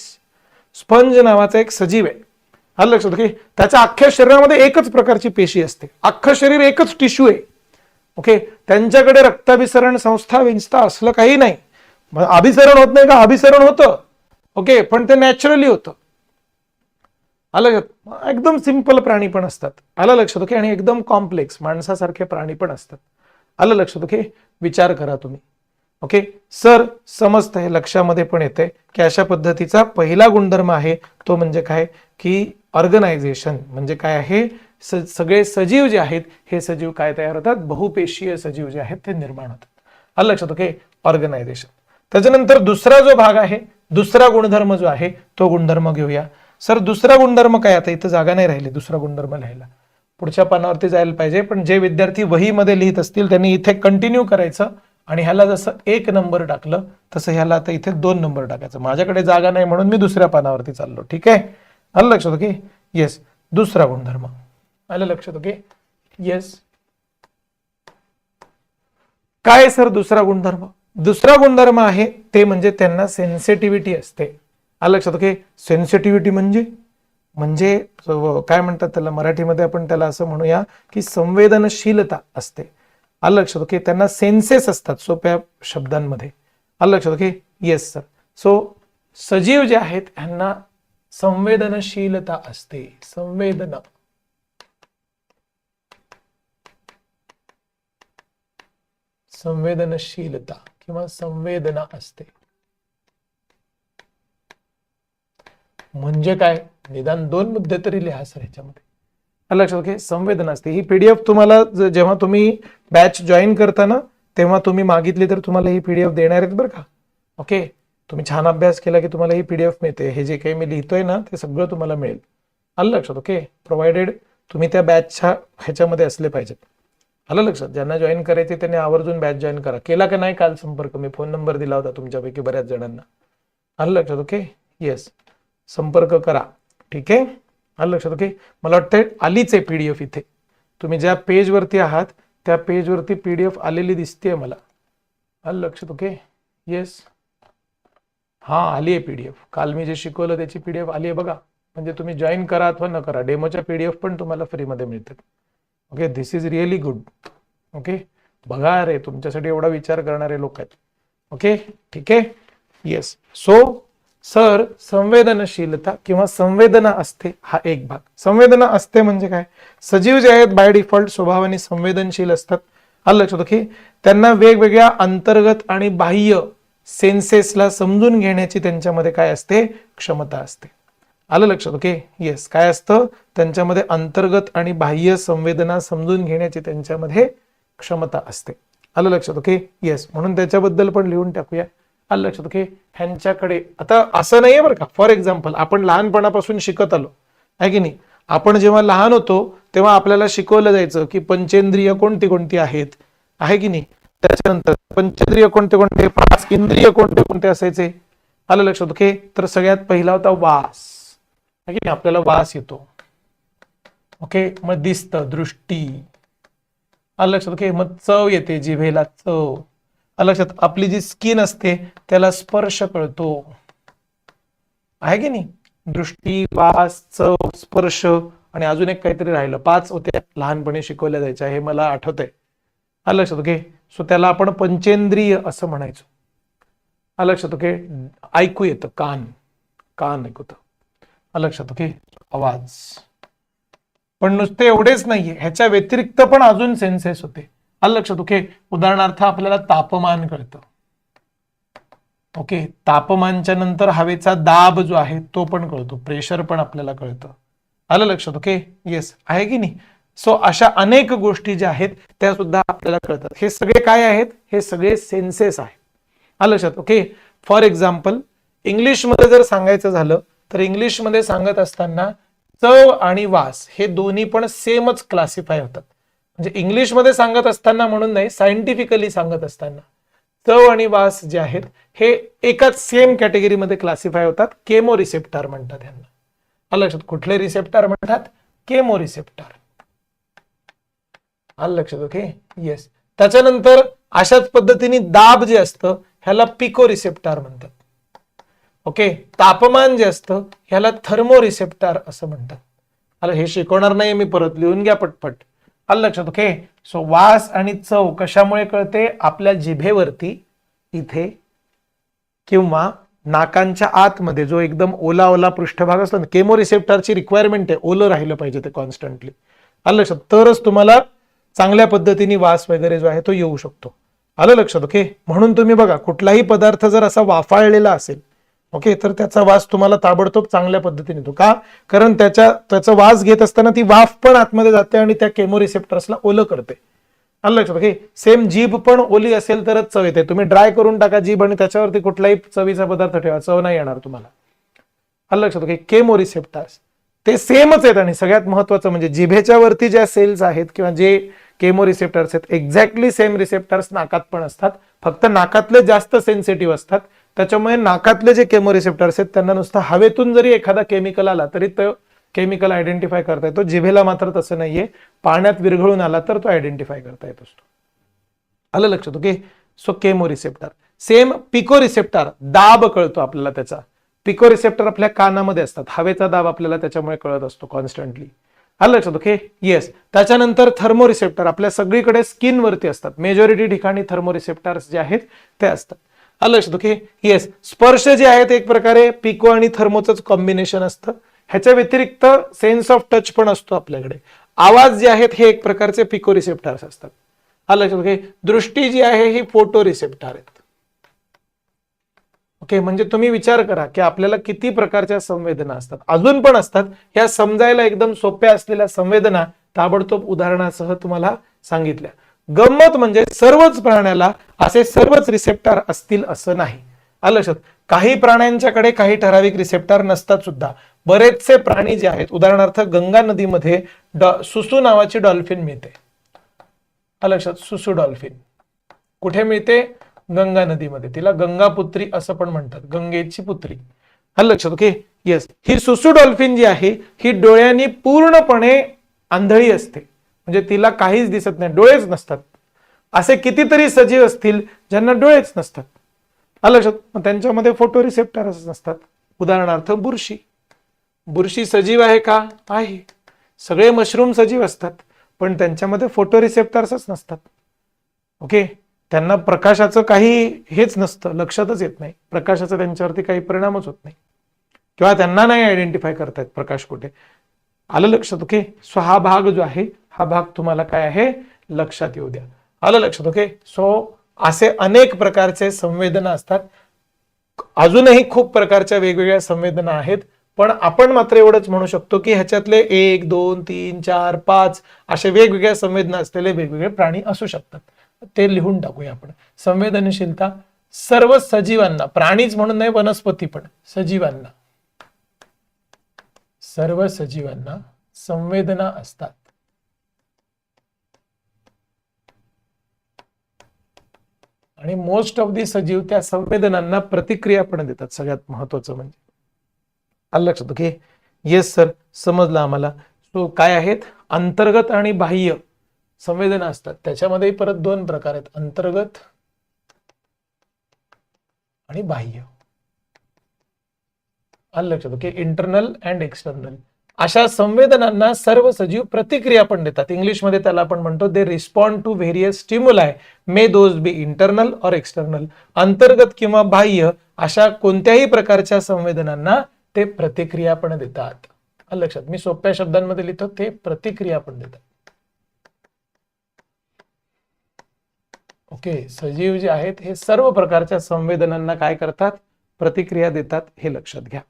स्पंज नावाचा एक सजीव आहे. आलं लक्षात, ओके. त्याच्या अख्ख्या शरीरामध्ये एकच प्रकारची पेशी असते, अख्खं शरीर एकच टिश्यू आहे. ओके, त्यांच्याकडे रक्ताभिसरण संस्था विंस्था असलं काही नाही. अभिसरण होत नाही का? अभिसरण होतं, ओके, पण ते नॅचरली होतं. आलं लक्षात, एकदम सिंपल प्राणी पण असतात. आलं लक्षात, ओके. आणि एकदम कॉम्प्लेक्स माणसासारखे प्राणी पण असतात. आलं लक्षात, ओके. विचार करा तुम्ही. ओके सर, समजतंय, लक्षामध्ये पण येते की अशा पद्धतीचा पहिला गुणधर्म आहे तो म्हणजे काय, की ऑर्गनायझेशन म्हणजे काय आहे, सगळे सजीव जे आहेत हे सजीव काय तयार होतात, बहुपेशीय सजीव जे आहेत ते निर्माण होतात. आलं लक्षात, ओके. ऑर्गनायझेशन. त्याच्यानंतर दुसरा जो भाग आहे, दुसरा गुणधर्म जो आहे तो गुणधर्म घेऊया. सर दुसरा गुणधर्म काय, आता इथं जागा नाही राहिली दुसरा गुणधर्म लिहायला, पुढच्या पानावरती जायला पाहिजे. पण जे विद्यार्थी वहीमध्ये लिहित असतील त्यांनी इथे कंटिन्यू करायचं आणि ह्याला जसं 1 नंबर टाकलं तसं ह्याला आता इथे 2 नंबर टाकायचं. माझ्याकडे जागा नाही म्हणून मी दुसऱ्या पानावरती चाललो. ठीक आहे, आलं लक्षात, ओके. येस, दुसरा गुणधर्म आलं लक्षात, ओके. येस, काय सर दुसरा गुणधर्म? दुसरा गुणधर्म आहे ते म्हणजे त्यांना सेन्सिटिव्हिटी असते. आलं लक्षात, ओके. सेन्सिटिव्हिटी म्हणजे म्हणजे काय म्हणतात त्याला मराठीमध्ये, आपण त्याला असं म्हणूया की संवेदनशीलता असते. आलं लक्षात, ओके. त्यांना सेन्सेस असतात सोप्या शब्दांमध्ये. आलं लक्षात, ओके. Yes sir. सो सजीव जे आहेत यांना संवेदनशीलता असते, संवेदनशीलता किंवा संवेदना असते. म्हणजे काय, निदान 2 मुद्दे तरी लिहा सर ह्याच्यामध्ये. लक्षात, ओके. संवेदना असते. ही पीडीएफ तुम्हाला जेव्हा तुम्ही बॅच जॉईन करताना तेव्हा तुम्ही मागितली तर तुम्हाला ही पीडीएफ देणार आहेत बरं का. ओके, तुम्ही छान अभ्यास केला की तुम्हाला ही पीडीएफ मिळते. हे जे काही मी लिहितोय ना ते सगळं तुम्हाला मिळेल. आलं लक्षात, ओके. प्रोव्हाइडेड तुम्ही त्या बॅचच्या ह्याच्यामध्ये असले पाहिजेत. आलं लक्षात. ज्यांना जॉईन करायचे त्यांनी आवर्जून बॅच जॉईन करा. केला का नाही काल संपर्क? मी फोन नंबर दिला होता तुमच्यापैकी बऱ्याच जणांना. आलं लक्षात, ओके. येस, संपर्क करा. ठीक आहे, आलं लक्षात, ओके. मला वाटतंय आलीच आहे पीडीएफ. इथे तुम्ही ज्या पेजवरती आहात त्या पेजवरती पीडीएफ आलेली दिसतेय मला. आलं लक्षात, ओके. येस, हा आली आहे पीडीएफ. काल मी जे शिकवलं त्याची पीडीएफ आली आहे बघा. म्हणजे तुम्ही जॉईन करा अथवा न करा, डेमोच्या पीडीएफ पण तुम्हाला फ्रीमध्ये मिळतात. Okay, this is really good. Okay, बघा रे, तुमच्यासाठी एवढा विचार करणारे लोक आहेत. ओके, ठीक आहे. येस, सो सर संवेदनशीलता किंवा संवेदना असते हा एक भाग. संवेदना असते म्हणजे काय, सजीव जे आहेत बाय डिफॉल्ट स्वभावाने संवेदनशील असतात. आलं लक्षात, ओके. त्यांना वेगवेगळ्या अंतर्गत आणि बाह्य सेन्सेसला समजून घेण्याची त्यांच्यामध्ये काय असते, क्षमता असते. आलं लक्षात, ओके. येस, काय असतं त्यांच्यामध्ये, अंतर्गत आणि बाह्य संवेदना समजून घेण्याची त्यांच्यामध्ये क्षमता असते. आलं लक्षात, ओके. येस, म्हणून त्याच्याबद्दल पण लिहून टाकूया. आलं लक्षात, ओके. ह्यांच्याकडे आता असं नाहीये बरं का, फॉर एक्झाम्पल आपण लहानपणापासून शिकत आलो आहे की नाही. आपण जेव्हा लहान होतो तेव्हा आपल्याला शिकवलं जायचं की पंचेंद्रिय कोणती कोणती आहेत, आहे की नाही. त्याच्यानंतर पंचेंद्रिय कोणते कोणते, 5 इंद्रिय कोणते कोणते असायचे. आलं लक्षात, ओके. तर सगळ्यात पहिला होता वास, आहे की नाही. आपल्याला वास येतो, ओके. मग दिसतं, दृष्टी. आलं लक्षात, ओके. मग चव येते, जिभेला चव. लक्षात, आपली जी स्किन असते त्याला स्पर्श कळतो, आहे की नाही. दृष्टी, वास, चव, स्पर्श आणि अजून एक काहीतरी राहिलं. 5 होत्या लहानपणी शिकवल्या जायच्या, हे मला आठवतंय. आलं लक्षात, ओके. सो त्याला आपण पंचेंद्रिय असं म्हणायचो. आलं लक्षात, ओके. ऐकू येतं, कान ऐकतं. आलं लक्षात, ओके. आवाज. पण नुसते एवढेच नाहीये, ह्याच्या व्यतिरिक्त पण अजून सेन्सेस होते. आलं लक्षात, ओके. उदाहरणार्थ आपल्याला तापमान कळतं, ओके. तापमानच्या नंतर हवेचा दाब जो आहे तो पण कळतो, प्रेशर पण आपल्याला कळतं. आलं लक्षात, ओके. येस, आहे की नाही. सो अशा अनेक गोष्टी ज्या आहेत त्या सुद्धा आपल्याला कळतात. हे सगळे काय आहेत, हे सगळे सेन्सेस आहेत. आलं लक्षात, ओके. फॉर एक्झाम्पल इंग्लिशमध्ये जर सांगायचं झालं तर इंग्लिशमध्ये सांगत असताना चव आणि वास हे दोन्ही पण सेमच क्लासिफाय होतात. म्हणजे इंग्लिशमध्ये सांगत असताना म्हणून नाही, सायंटिफिकली सांगत असताना चव आणि वास जे आहेत हे एकाच सेम कॅटेगरीमध्ये क्लासिफाय होतात. केमो रिसेप्टर म्हणतात यांना. आलं लक्षात, कुठले रिसेप्टर म्हणतात, केमो रिसेप्टर. आलं लक्षात, ओके. येस, त्याच्यानंतर अशाच पद्धतीने दाब जे असतं ह्याला पिको रिसेप्टर म्हणतात. ओके, तापमान जे असतं ह्याला थर्मो रिसेप्टर असं म्हणतात. आलं, हे शिकवणार नाही मी, परत लिहून घ्या पटपट. आलं लक्षात. ओके, सो वास आणि चव कशामुळे कळते? आपल्या जिभेवरती इथे किंवा नाकांच्या आतमध्ये जो एकदम ओला ओला पृष्ठभाग असतो ना, केमो रिसेप्टरची रिक्वायरमेंट आहे, ओलं राहिलं पाहिजे ते कॉन्स्टंटली. आलं लक्षात, तरच तुम्हाला चांगल्या पद्धतीने वास वगैरे जो आहे तो येऊ शकतो. आलं लक्षात. ओके, म्हणून तुम्ही बघा, कुठलाही पदार्थ जर असा वाफाळलेला असेल, ओके, तर त्याचा वास तुम्हाला ताबडतोब चांगल्या पद्धतीने येतो. का? कारण त्याचा वास घेत असताना ती वाफ पण आतमध्ये जाते आणि त्या केमो रिसेप्टर्सला ओलं करते. आलं लक्षात. ओके, सेम जीभ पण ओली असेल तरच चव येते. तुम्ही ड्राय करून टाका जीभ आणि त्याच्यावरती कुठलाही चवीचा पदार्थ ठेवा, चव नाही येणार तुम्हाला. आलं लक्षात. ओके, केमो रिसेप्टर्स ते सेमच आहेत. आणि सगळ्यात महत्वाचं म्हणजे जिभेच्या वरती ज्या सेल्स आहेत किंवा जे केमो रिसेप्टर्स आहेत, एक्झॅक्टली सेम रिसेप्टर्स नाकात पण असतात, फक्त नाकातले जास्त सेन्सिटिव्ह असतात. त्याच्यामुळे नाकातले जे केमो रिसेप्टर्स आहेत त्यांना नुसतं हवेतून जरी एखादा केमिकल आला तरी तो केमिकल आयडेंटिफाय करता येतो. जिभेला मात्र तसं नाहीये, पाण्यात विरघळून आला तर तो आयडेंटिफाय करता येत असतो. आलं लक्षात. Okay, so chemo receptor. Same pico receptor, दाब कळतो आपल्याला त्याचा. पिको रिसेप्टर आपल्या कानामध्ये असतात, हवेचा दाब आपल्याला त्याच्यामुळे कळत असतो कॉन्स्टंटली. आलं लक्षात. Okay, yes. त्याच्यानंतर थर्मो रिसेप्टर आपल्या सगळीकडे स्किन वरती असतात, मेजॉरिटी ठिकाणी थर्मो रिसेप्टर्स जे आहेत ते असतात. आलं लक्षात. Okay, yes. स्पर्श जे आहेत एक प्रकारे पिको आणि थर्मोच कॉम्बिनेशन असतं. ह्याच्या व्यतिरिक्त सेन्स ऑफ टच पण असतो आपल्याकडे. आवाज जे आहेत हे एक प्रकारचे पिको रिसेप्टर्स असतात. आलं लक्षात. ओके, दृष्टी जी आहे ही फोटो रिसेप्टर आहेत. ओके, म्हणजे तुम्ही विचार करा की आपल्याला किती प्रकारच्या संवेदना असतात, अजून पण असतात. ह्या समजायला एकदम सोप्या असलेल्या संवेदना ताबडतोब उदाहरणासह तुम्हाला सांगितल्या. गंमत म्हणजे सर्वच प्राण्याला असे सर्वच रिसेप्टर असतील असं नाही. आलं लक्षात. काही प्राण्यांच्याकडे काही ठराविक रिसेप्टर नसतात सुद्धा. बरेचसे प्राणी जे आहेत, उदाहरणार्थ गंगा नदीमध्ये सुसू नावाची डॉल्फिन मिळते. आलं लक्षात. सुसू डॉल्फिन कुठे मिळते? गंगा नदीमध्ये. तिला गंगापुत्री असं पण म्हणतात, गंगेची पुत्री. आलं लक्षात. Okay, yes. ही सुसू डॉल्फिन जी आहे ही डोळ्यांनी पूर्णपणे आंधळी असते, म्हणजे तिला काहीच दिसत नाही, डोळेच नसतात. असे कितीतरी सजीव असतील ज्यांना डोळेच नसतात. आलं लक्षात. मग त्यांच्यामध्ये फोटो रिसेप्टर्स नसतात. उदाहरणार्थ बुरशी. बुरशी सजीव आहे का? आहे. सगळे मशरूम सजीव असतात, पण त्यांच्यामध्ये फोटो रिसेप्टर्सच नसतात. ओके, त्यांना प्रकाशाचं काही हेच नसतं, लक्षातच येत नाही, प्रकाशाचा त्यांच्यावरती काही परिणामच होत नाही, किंवा त्यांना नाही आयडेंटिफाय करतायत प्रकाश कुठे. आलं लक्षात. ओके, सो हा भाग जो आहे हा भाग तुम्हाला काय आहे लक्षात येऊ द्या. आलं लक्षात. ओके, सो असे अनेक प्रकारचे संवेदना असतात. अजूनही खूप प्रकारच्या वेगवेगळ्या संवेदना आहेत, पण आपण मात्र एवढंच म्हणू शकतो की ह्याच्यातले 1, 2, 3, 4, 5 असे वेगवेगळ्या संवेदना असलेले वेगवेगळे प्राणी असू शकतात. ते लिहून टाकूया आपण. संवेदनशीलता सर्व सजीवांना, प्राणीच म्हणून नाही, वनस्पती पण, सजीवांना, सर्व सजीवांना संवेदना असतात. आणि मोस्ट ऑफ दी सजीव त्या संवेदनांना प्रतिक्रिया पण देतात. सगळ्यात महत्वाचं म्हणजे. आलं लक्षात. ओके, येस सर, समजलं आम्हाला. सो काय आहेत? अंतर्गत आणि बाह्य संवेदना असतात. त्याच्यामध्ये परत 2 प्रकार आहेत, अंतर्गत आणि बाह्य. आलं लक्षात. Okay, internal and external. अशा संवेदनांना सर्व सजीव प्रतिक्रिया पण देतात. इंग्लिशमध्ये त्याला आपण म्हणतो they respond to various stimuli, may those be internal or external. अंतर्गत किंवा बाह्य अशा कोणत्याही प्रकारच्या संवेदनांना ते प्रतिक्रिया पण देतात. आलं लक्षात. मी सोप्या शब्दांमध्ये लिहितो, ते प्रतिक्रिया पण देतात. ओके, सजीव जे आहेत हे सर्व प्रकारच्या संवेदनांना काय करतात? प्रतिक्रिया देतात. हे लक्षात घ्या.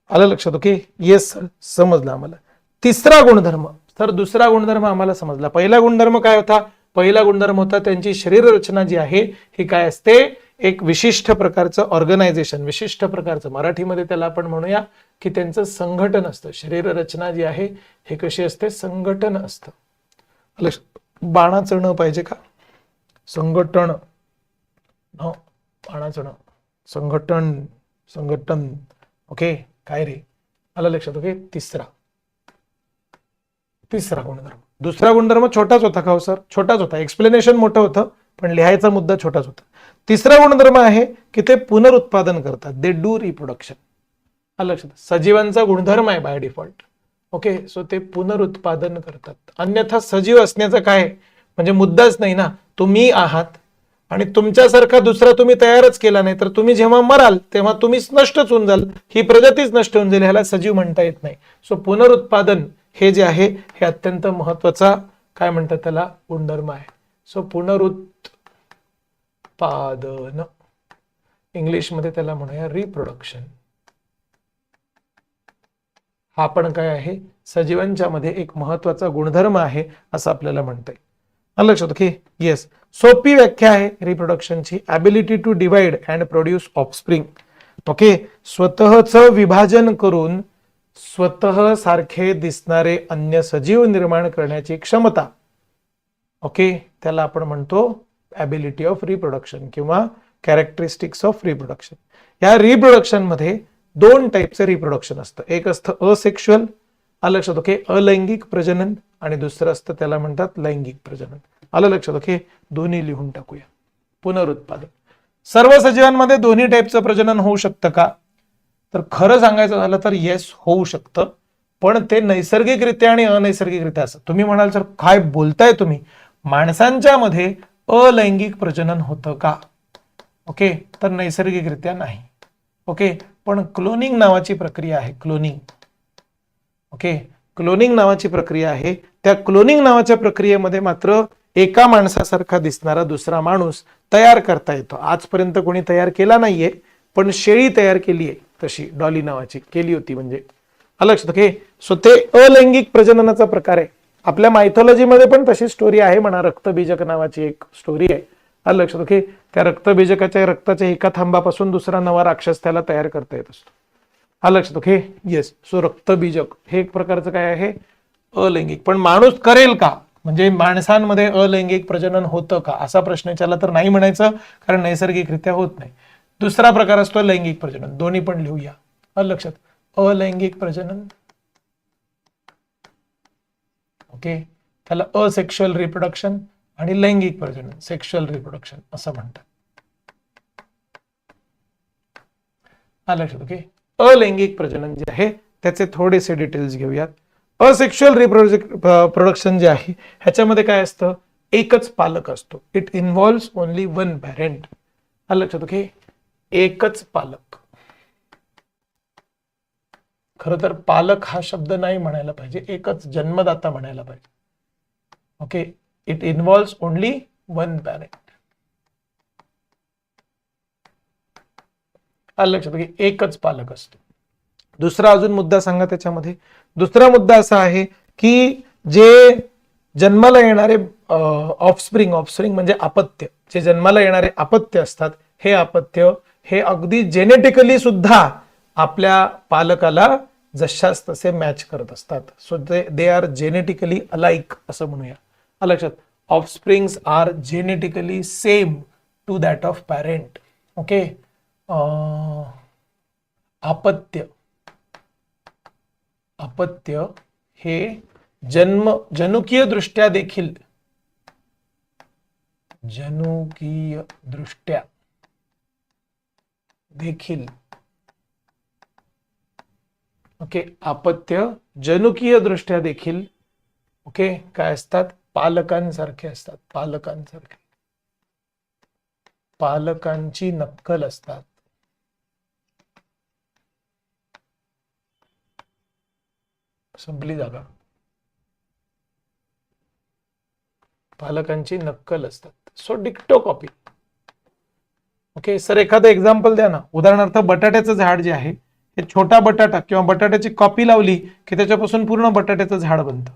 आलं लक्षात. ओके, येस सर, समजलं आम्हाला. तिसरा गुणधर्म. तर दुसरा गुणधर्म आम्हाला समजला. पहिला गुणधर्म काय होता? पहिला गुणधर्म होता त्यांची शरीर रचना जी आहे ही काय असते? एक विशिष्ट प्रकारचं ऑर्गनायझेशन, विशिष्ट प्रकारचं, मराठीमध्ये त्याला आपण म्हणूया की त्यांचं संघटन असतं. शरीर रचना जी आहे हे कशी असते? संघटन असतं. बाणाचं न पाहिजे का? संघटन, बाणाचं न, संघटन, संघटन. ओके, काय रे? आलं लक्षात. ओके, तिसरा गुणधर्म. दुसरा गुणधर्म छोटाच होता का हो सर? छोटाच होता, एक्सप्लेनेशन मोठं होतं, पण लिहायचा मुद्दा छोटाच होता. तिसरा गुणधर्म आहे की ते पुनरुत्पादन करतात, दे डू रिप्रोडक्शन. लक्षात, सजीवांचा गुणधर्म आहे बाय डिफॉल्ट. ओके, सो ते पुनरुत्पादन करतात. अन्यथा सजीव असण्याचा काय म्हणजे मुद्दाच नाही ना. तुम्ही आहात आणि तुमच्यासारखा दुसरा तुम्ही तयारच केला नाही, तर तुम्ही जेव्हा मराल तेव्हा तुम्हीच नष्टच होऊन जाल, ही प्रजातीच नष्ट होऊन जाईल. ह्याला सजीव म्हणता येत नाही. सो पुनरुत्पादन हे जे आहे हे अत्यंत महत्वाचा काय म्हणतात त्याला गुणधर्म आहे. सो पुनरुत्पादन, इंग्लिशमध्ये त्याला म्हणूया रिप्रोडक्शन. हा पण काय आहे सजीवांच्या मध्ये एक महत्वाचा गुणधर्म आहे असं आपल्याला म्हणता येईल. लक्षात ओके. येस, सोपी व्याख्या आहे रिप्रोडक्शनची, ability to divide and produce offspring. Okay, स्वतःचं विभाजन करून स्वतः सारखे दिसणारे अन्य सजीव निर्माण करण्याची क्षमता. ओके, त्याला आपण म्हणतो ॲबिलिटी ऑफ रिप्रोडक्शन किंवा कॅरेक्टरिस्टिक्स ऑफ रिप्रोडक्शन. या रिप्रोडक्शन मध्ये दोन टाईपचं रिप्रोडक्शन असतं. एक असतं असेक्शुअल, लक्षात ओके, अलैंगिक प्रजनन, आणि दुसरं असतं त्याला म्हणतात लैंगिक प्रजनन. आलं लक्षात ओके. दोन्ही लिहून टाकूया. पुनरुत्पादन, सर्व सजीवांमध्ये दोन्ही टाईपचं प्रजनन होऊ शकतं का, तर खरं सांगायचं झालं तर येस होऊ शकतं, पण ते नैसर्गिकरित्या आणि अनैसर्गिकरित्या असं. तुम्ही म्हणाल सर काय बोलताय तुम्ही, माणसांच्या मध्ये अलैंगिक प्रजनन होतं का, ओके, तर नैसर्गिकरित्या नाही. ओके, पण क्लोनिंग नावाची प्रक्रिया आहे, क्लोनिंग. ओके, क्लोनिंग नावाची प्रक्रिया आहे. त्या क्लोनिंग नावाच्या प्रक्रियेमध्ये मात्र एका माणसासारखा दिसणारा दुसरा माणूस तयार करता येतो. आजपर्यंत कोणी तयार केला नाहीये, पण शेळी तयार केली आहे तशी, डॉली नावाची केली होती म्हणजे. लक्षात ओके. सो ते अलैंगिक प्रजननाचा प्रकार आहे. आपल्या मायथॉलॉजीमध्ये पण तशी स्टोरी आहे म्हणा, रक्तबीजक नावाची एक स्टोरी आहे. लक्षात ओके. त्या रक्तबीजकाच्या रक्ताच्या एका थांबापासून दुसरा नवा राक्षस त्याला तयार करता येत असतो. लक्षात ओके. येस, सो रक्तबीजक हे एक प्रकारचं काय आहे अलैंगिक. पण माणूस करेल का, म्हणजे माणसांमध्ये अलैंगिक प्रजनन होतं का असा प्रश्न विचारला तर नाही म्हणायचं, कारण नैसर्गिकरित्या होत नाही. दुसरा प्रकार असतो लैंगिक प्रजनन, दोन्ही पण लिहूया. लक्षात, अलैंगिक प्रजनन, ओके, त्याला असेक्शुअल रिप्रोडक्शन, आणि लैंगिक प्रजनन सेक्शुअल रिप्रोडक्शन असं म्हणतात. लक्षात ओके. अलैंगिक प्रजनन जे आहे त्याचे थोडेसे डिटेल्स घेऊयात. असेक्शुअल रिप्रोडक्शन जे आहे ह्याच्यामध्ये काय असतं, एकच पालक असतो. It involves only one parent. लक्षात ओके. एकच पालक. खरं तर पालक हा शब्द नाही म्हणायला पाहिजे, एकच जन्मदाता म्हणायला पाहिजे. Okay, it involves only one parent. लक्षात ओके, एकच पालक असतो. दुसरा अजून मुद्दा सांगा त्याच्यामध्ये. दुसरा मुद्दा असा आहे की जे जन्माला येणारे ऑफस्प्रिंग, ऑफस्प्रिंग म्हणजे अपत्य, जे जन्माला येणारे अपत्य असतात, हे अपत्य हे अगदी जेनेटिकली सुद्धा आपल्या पालकाला जशास तसे मॅच करत असतात. So they are genetically alike असं म्हणूया. लक्षात, offsprings are genetically same to that of parent. Okay. अपत्य, अपत्य हे जनुकीय दृष्ट्या देखील, जनुकीय दृष्ट्या देखील, ओके, अपत्य जनुकीय दृष्ट्या देखील, ओके, काय असतात, पालकांसारखे असतात. पालकांसारखे, पालकांची नक्कल असतात. संपली जागा. पालकांची नक्कल असतात. सो डिक्टो कॉपी. ओके सर, एखादं एक्झाम्पल द्या ना. उदाहरणार्थ बटाट्याचं झाड जे आहे, हे छोटा बटाटा किंवा बटाट्याची कॉपी लावली की त्याच्यापासून पूर्ण बटाट्याचं झाड बनतं.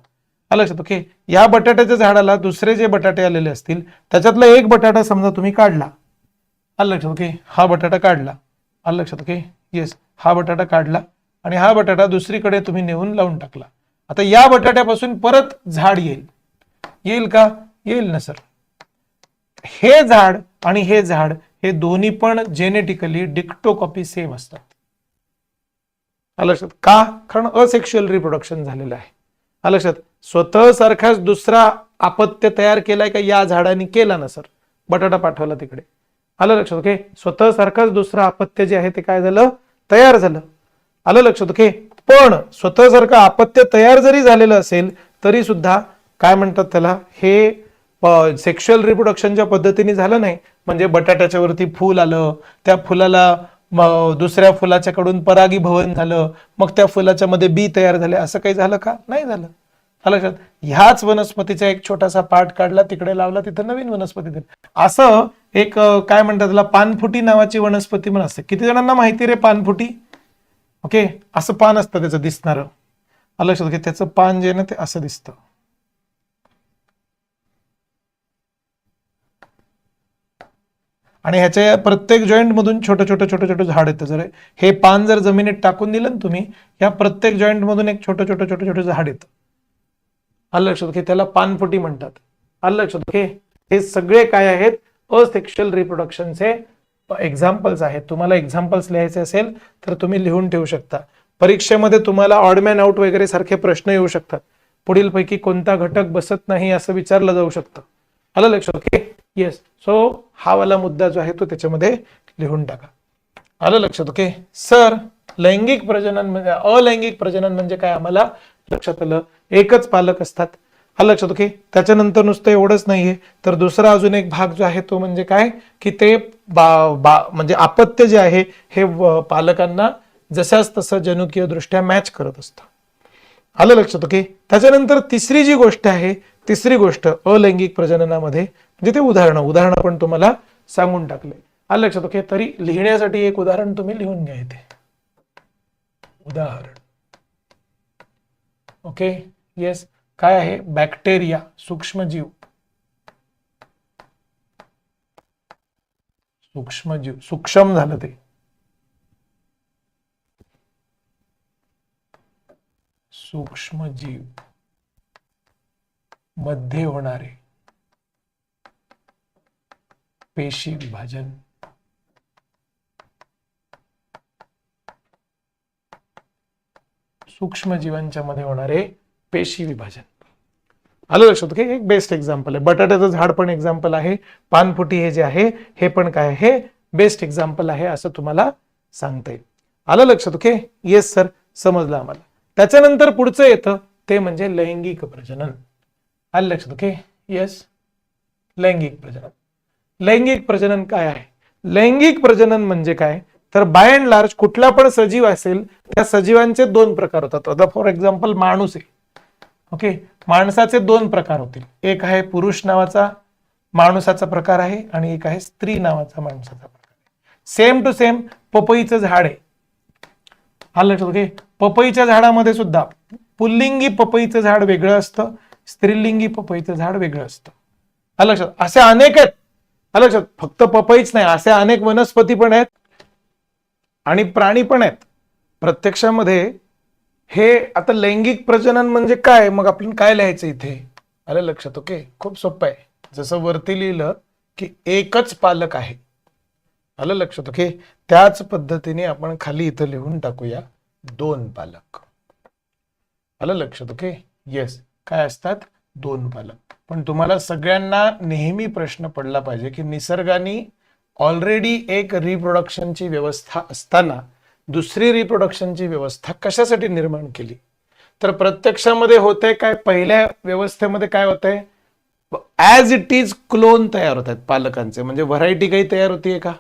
लक्षात ओके. या बटाट्याच्या झाडाला दुसरे जे बटाटे आलेले असतील त्याच्यातला एक बटाटा समजा तुम्ही काढला. लक्षात ओके. हा बटाटा काढला. लक्षात ओके. येस, हा बटाटा काढला आणि हा बटाटा दुसरीकडे तुम्ही नेऊन लावून टाकला. आता या बटाट्यापासून परत झाड येईल का? येईल ना सर. हे झाड आणि हे झाड हे दोन्ही पण जेनेटिकली डिक्टो कॉपी सेम असतात. लक्षात का? कारण असेक्शुअल रिप्रोडक्शन झालेलं आहे. लक्षात, स्वतः सारखाच दुसरा अपत्य तयार केलाय का या झाडाने? केला ना सर. बटाटा पाठवला तिकडे. आलं लक्षात? ओके. स्वतः सारखाच दुसरं अपत्य जे आहे ते काय झालं, तयार झालं. आलं लक्षात? ओके. पण स्वतः सारखं अपत्य तयार जरी झालेलं असेल तरी सुद्धा काय म्हणतात त्याला, हे सेक्शुअल रिप्रोडक्शनच्या पद्धतीने झालं नाही. म्हणजे बटाट्याच्या वरती फूल आलं, त्या फुलाला दुसऱ्या फुलाच्या कडून परागीभवन झालं, मग त्या फुलाच्या मध्ये बी तयार झाले, असं काही झालं का? नाही झालं. लक्षात? ह्याच वनस्पतीचा एक छोटासा पार्ट काढला, तिकडे लावला, तिथं नवीन वनस्पती दिली. असं एक काय म्हणतात त्याला, पानफुटी नावाची वनस्पती पण असते. किती जणांना माहिती रे पानफुटी? ओके. असं पान असतं त्याचं दिसणार. लक्षात घे, त्याचं पान जे ना ते असं दिसतं. आणि ह्याच्या प्रत्येक जॉईंट मधून छोटं छोटं छोटं छोटं झाड येतं. जर हे पान जर जमिनीत टाकून दिलं ना तुम्ही, या प्रत्येक जॉईंट मधून एक छोटं छोटं छोटं छोटं झाड येतं. आलं लक्षात? ओके. त्याला पानफुटी म्हणतात. आलं लक्षात? ओके. हे सगळे काय आहेत, असेक्शुअल रिप्रोडक्शनचे एक्झाम्पल्स आहेत. तुम्हाला एक्झाम्पल्स लिहायचे असेल तर तुम्ही लिहून ठेवू शकता. परीक्षेमध्ये तुम्हाला ऑड मॅन आउट वगैरे सारखे प्रश्न येऊ शकतात. पुढील पैकी कोणता घटक बसत नाही असं विचारलं जाऊ शकतं. आलं लक्षात? ओके. येस. सो हा वाला मुद्दा जो आहे तो त्याच्यामध्ये लिहून टाका. आलं लक्षात? ओके. सर, लैंगिक प्रजनन म्हणजे, अलैंगिक प्रजनन म्हणजे काय आम्हाला लक्षात आलं, एकच पालक असतात. आलं लक्षात? ओके. त्याच्यानंतर नुसतं एवढंच नाहीये, तर दुसरा अजून एक भाग जो आहे तो म्हणजे काय, की ते म्हणजे अपत्य जे आहे हे पालकांना जशाच तसं जनुकीय दृष्ट्या मॅच करत असतं. आलं लक्षात? ओके. त्याच्यानंतर तिसरी जी गोष्ट आहे, तिसरी गोष्ट अलैंगिक प्रजननामध्ये म्हणजे ते उदाहरण पण तुम्हाला सांगून टाकले. आलं लक्षात? ओके. तरी लिहिण्यासाठी एक उदाहरण तुम्ही लिहून घ्या इथे. उदाहरण. ओके. येस. काय आहे? बॅक्टेरिया, सूक्ष्मजीव. सूक्ष्मजीव, सूक्ष्म झालं ते. सूक्ष्मजीव मध्ये होणारे पेशी विभाजन. सूक्ष्मजीवांच्या मध्ये होणारे पेशी विभाजन. आलं लक्षात? ओके. एक बेस्ट एक्झाम्पल आहे. बटाट्याचं झाड पण एक्झाम्पल आहे. पानफुटी हे जे आहे हे पण काय आहे, बेस्ट एक्झाम्पल आहे असं तुम्हाला सांगता येईल. आलं लक्षात? ओके. येस सर, समजलं आम्हाला. त्याच्यानंतर पुढचं येतं ते म्हणजे लैंगिक प्रजनन. आलं लक्षात? ओके. येस. लैंगिक प्रजनन. लैंगिक प्रजनन काय आहे? लैंगिक प्रजनन म्हणजे काय, तर बाय अँड लार्ज कुठला पण सजीव असेल त्या सजीवांचे दोन प्रकार होतात. आता फॉर एक्झाम्पल माणूस आहे. ओके. माणसाचे दोन प्रकार होतील. एक आहे पुरुष नावाचा माणसाचा प्रकार आहे आणि एक आहे स्त्री नावाचा माणसाचा प्रकार आहे. सेम टू सेम पपईचं झाड आहे. आलं लक्षात? ओके. पपईच्या झाडामध्ये सुद्धा पुल्लिंगी पपईचं झाड वेगळं असतं, स्त्रीलिंगी पपईचं झाड वेगळं असतं. आलं लक्षात? असे अनेक आहेत. आलं लक्षात? फक्त पपईच नाही, असे अनेक वनस्पती पण आहेत आणि प्राणी पण आहेत. प्रत्यक्षामध्ये हे आता लैंगिक प्रजनन म्हणजे काय, मग आपण काय लिहायचं इथे? आलं लक्षात? ओके. खूप सोपं आहे. जसं वरती लिहिलं की एकच पालक आहे. आलं लक्षात? ओके. त्याच पद्धतीने आपण खाली इथं लिहून टाकूया दोन पालक. आलं लक्षात? ओके. येस. काय असतात? दोन पालक. पण तुम्हाला सगळ्यांना नेहमी प्रश्न पडला पाहिजे की निसर्गाने ऑलरेडी एक रिप्रोडक्शनची व्यवस्था असताना दुसरी रिप्रोडक्शनची व्यवस्था कशासाठी निर्माण केली? तर प्रत्यक्षामध्ये होतंय काय, पहिल्या व्यवस्थेमध्ये काय होतंय, ऍज इट इज क्लोन तयार होत आहेत पालकांचे. म्हणजे व्हरायटी काही तयार होतीये का?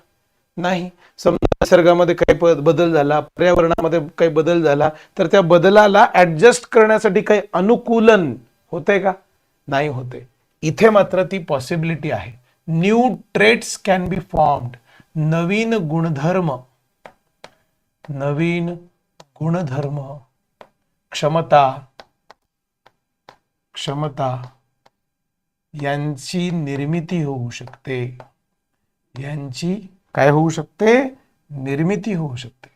नाही. समजा निसर्गामध्ये काही बदल झाला, पर्यावरणामध्ये काही बदल झाला, तर त्या बदलाला ऍडजस्ट करण्यासाठी काही अनुकूलन होतंय का? नाही होते. इथे मात्र ती पॉसिबिलिटी आहे. New traits can be formed. नवीन गुणधर्म, नवीन गुणधर्म, क्षमता यांची निर्मिती होऊ शकते. यांची काय होऊ शकते? निर्मिती होऊ शकते.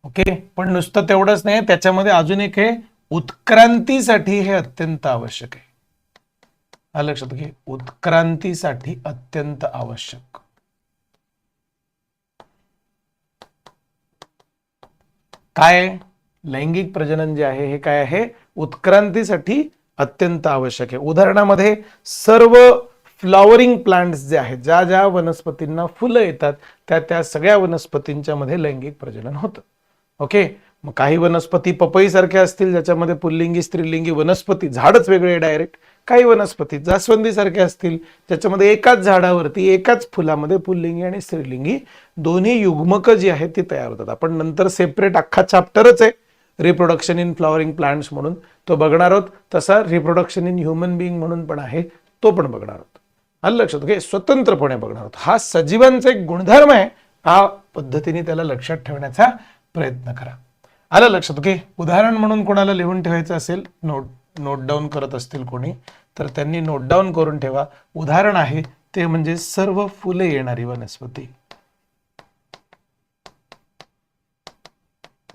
ओके. पण नुसतं तेवढंच नाही, त्याच्यामध्ये अजून एक आहे, उत्क्रांतीसाठी हे अत्यंत आवश्यक आहे. लक्षात घे, उत्क्रांतीसाठी अत्यंत आवश्यक. काय लैंगिक प्रजनन जे आहे हे काय आहे? उत्क्रांतीसाठी अत्यंत आवश्यक आहे. उदाहरणामध्ये सर्व फ्लॉवरिंग प्लांट्स जे आहेत, ज्या ज्या वनस्पतींना फुलं येतात त्या त्या सगळ्या वनस्पतींच्या मध्ये लैंगिक प्रजनन होतं. ओके, मग काही वनस्पती पपई सारख्या असतील ज्याच्यामध्ये पुल्लिंगी स्त्रीलिंगी वनस्पती झाडच वेगळे डायरेक्ट, काही वनस्पती जास्वंदी सारख्या असतील ज्याच्यामध्ये एकाच झाडावरती एकाच फुलामध्ये पुल्लिंगी आणि स्त्रीलिंगी दोन्ही युग्मक जी आहेत ती तयार होतात. आपण नंतर सेपरेट अख्खा चॅप्टरच आहे रिप्रोडक्शन इन फ्लॉवरिंग प्लांट्स म्हणून, तो बघणार आहोत. तसा रिप्रोडक्शन इन ह्युमन बिईंग म्हणून पण आहे, तो पण बघणार आहोत. आलं लक्षात, ओके, स्वतंत्रपणे बघणार आहोत. हा सजीवांचा एक गुणधर्म आहे, हा पद्धतीने त्याला लक्षात ठेवण्याचा प्रयत्न करा. आलं लक्षात, ओके. उदाहरण म्हणून कोणाला लिहून ठेवायचं असेल, नोट डाऊन करत असतील कोणी तर त्यांनी नोट डाऊन करून ठेवा. उदाहरण आहे ते म्हणजे सर्व फुले येणारी वनस्पती.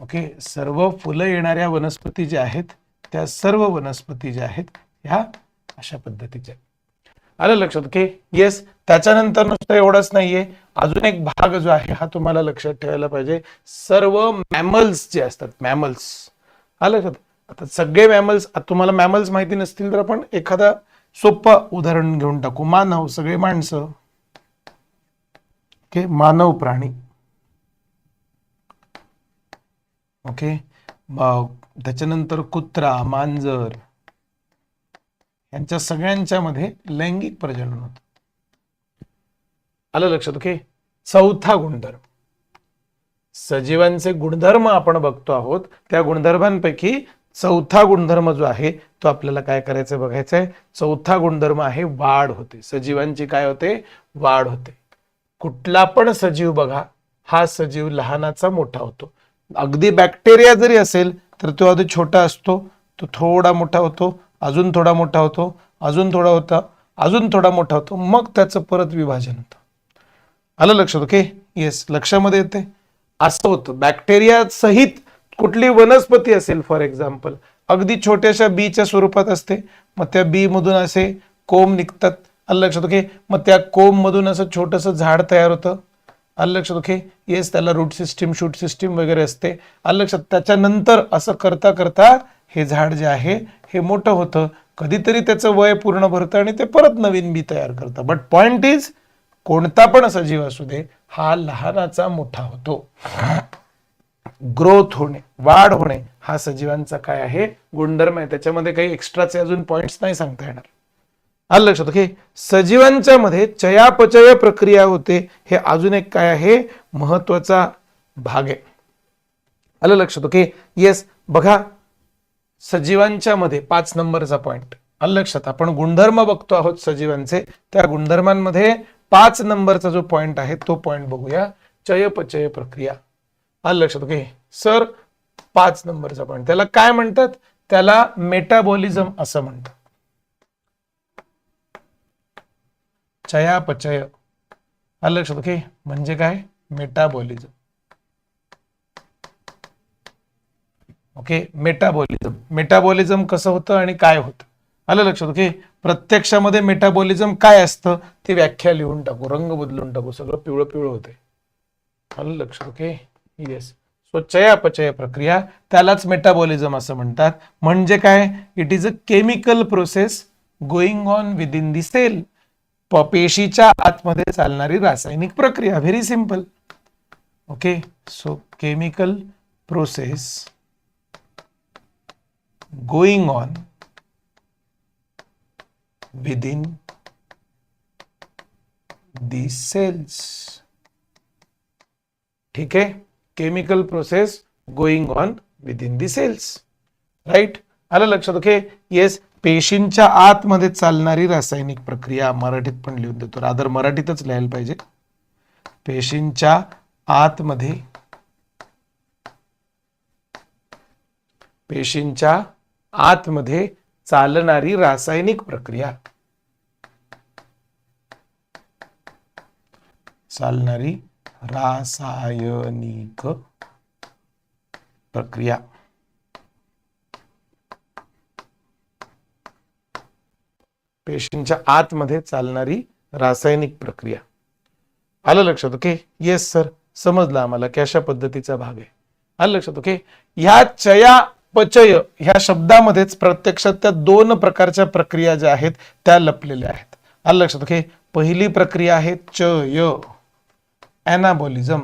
ओके, सर्व फुलं येणाऱ्या वनस्पती ज्या आहेत त्या सर्व वनस्पती ज्या आहेत ह्या अशा पद्धतीच्या. आलं लक्षात, ओके. येस, त्याच्यानंतर नुसतं एवढंच नाहीये, अजून एक भाग जो आहे हा तुम्हाला लक्षात ठेवायला पाहिजे. सर्व मॅमल्स जे असतात, मॅमल्स. आलं लक्षात. आता सगळे मॅमल्स, तुम्हाला मॅमल्स माहिती नसतील तर आपण एखादा सोपं उदाहरण घेऊन टाकू. मानव, सगळे माणसं. ओके, मानव प्राणी. ओके, त्याच्यानंतर कुत्रा, मांजर, यांच्या सगळ्यांच्या मध्ये लैंगिक प्रजनन होतं. आलं लक्षात, ओके. चौथा गुणधर्म, सजीवांचे गुणधर्म आपण बघतो आहोत, त्या गुणधर्मांपैकी चौथा गुणधर्म जो आहे तो आपल्याला काय करायचं बघायचं आहे. चौथा गुणधर्म आहे वाढ होते. सजीवांची काय होते? वाढ होते. कुठला पण सजीव बघा, हा सजीव लहानाचा मोठा होतो. अगदी बॅक्टेरिया जरी असेल तर तो आधी छोटा असतो, तो थोडा मोठा होतो, अजून थोडा मोठा होतो, अजून थोडा होता, अजून थोडा मोठा होतो, मग त्याचं परत विभाजन होतं. आलं लक्षात, ओके. येस, लक्षामध्ये येते. असं होतं बॅक्टेरिया सहित कुठली वनस्पती असेल, फॉर एक्झाम्पल अगदी छोट्याशा बीच्या स्वरूपात असते, मग त्या बी मधून असे कोंब निघतात. आलं लक्षात, ओके. मग त्या कोंब मधून असं छोटंसं झाड तयार होतं. आलं लक्षात, ओके. येस, त्याला रूट सिस्टीम, शूट सिस्टीम वगैरे असते. आलं लक्षात. त्याच्यानंतर असं करता करता हे झाड जे आहे हे मोठं होतं, कधीतरी त्याचं वय पूर्ण भरतं आणि ते परत नवीन बी तयार करतं. बट पॉइंट इज, कोणता पण सजीव असू दे, हा लहानाचा मोठा होतो. ग्रोथ होणे, वाढ होणे, हा सजीवांचा काय आहे? गुणधर्म आहे. त्याच्यामध्ये काही एक्स्ट्राचे अजून पॉइंट्स नाही सांगता येणार. आलं लक्षात, ओके. सजीवांच्या मध्ये चयापचय प्रक्रिया होते, हे अजून एक काय आहे? महत्वाचा भाग आहे. आलं लक्षात, ओके. येस, बघा सजीवांच्या मध्ये 5 नंबरचा पॉइंट. आलं लक्षात, आपण गुणधर्म बघतो आहोत सजीवांचे, त्या गुणधर्मांमध्ये 5 नंबरचा जो पॉइंट आहे तो पॉइंट बघूया, चयापचय प्रक्रिया. आलं लक्षात, ओके. सर 5 नंबरचा पॉइंट, त्याला काय म्हणतात? त्याला मेटाबॉलिझम असं म्हणतात. चयापचय. आलं लक्षात, ओके. म्हणजे काय? मेटाबॉलिझम. Okay, metabolism. मेटाबॉलिझम कसं होतं आणि काय होतं? आलं लक्षात, ओके. प्रत्यक्षामध्ये मेटाबॉलिझम काय असतं ती व्याख्या लिहून टाकू, रंग बदलून टाकू, सगळं पिवळं पिवळं होते. आलं लक्षात, ओके. येस, सो चयापचय प्रक्रिया, त्यालाच मेटाबॉलिझम असं म्हणतात. म्हणजे काय? It is a chemical process going on within the cell. पेशीच्या आतमध्ये चालणारी रासायनिक प्रक्रिया. Very simple. Okay, so chemical process going on within the cells. ठीक आहे, chemical process going on within the cells. Right, आलं लक्षात, ओके. येस, पेशींच्या आतमध्ये चालणारी रासायनिक प्रक्रिया. मराठीत पण लिहून देतो, रादर मराठीतच लिहायला पाहिजे. पेशींच्या आतमध्ये, पेशींच्या आतमध्ये चालणारी रासायनिक प्रक्रिया. चालणारी रासायनिक प्रक्रिया. पेशींच्या आतमध्ये चालणारी रासायनिक प्रक्रिया. आलं लक्षात, ओके. येस सर, समजलं आम्हाला की अशा पद्धतीचा भाग आहे. आलं लक्षात, ओके. ह्या चया पचय ह्या शब्दामध्येच प्रत्यक्षात त्या दोन प्रकारच्या प्रक्रिया ज्या आहेत त्या लपलेल्या आहेत. आलं लक्षात. ओके, पहिली प्रक्रिया आहे चय, एनाबॉलिझम.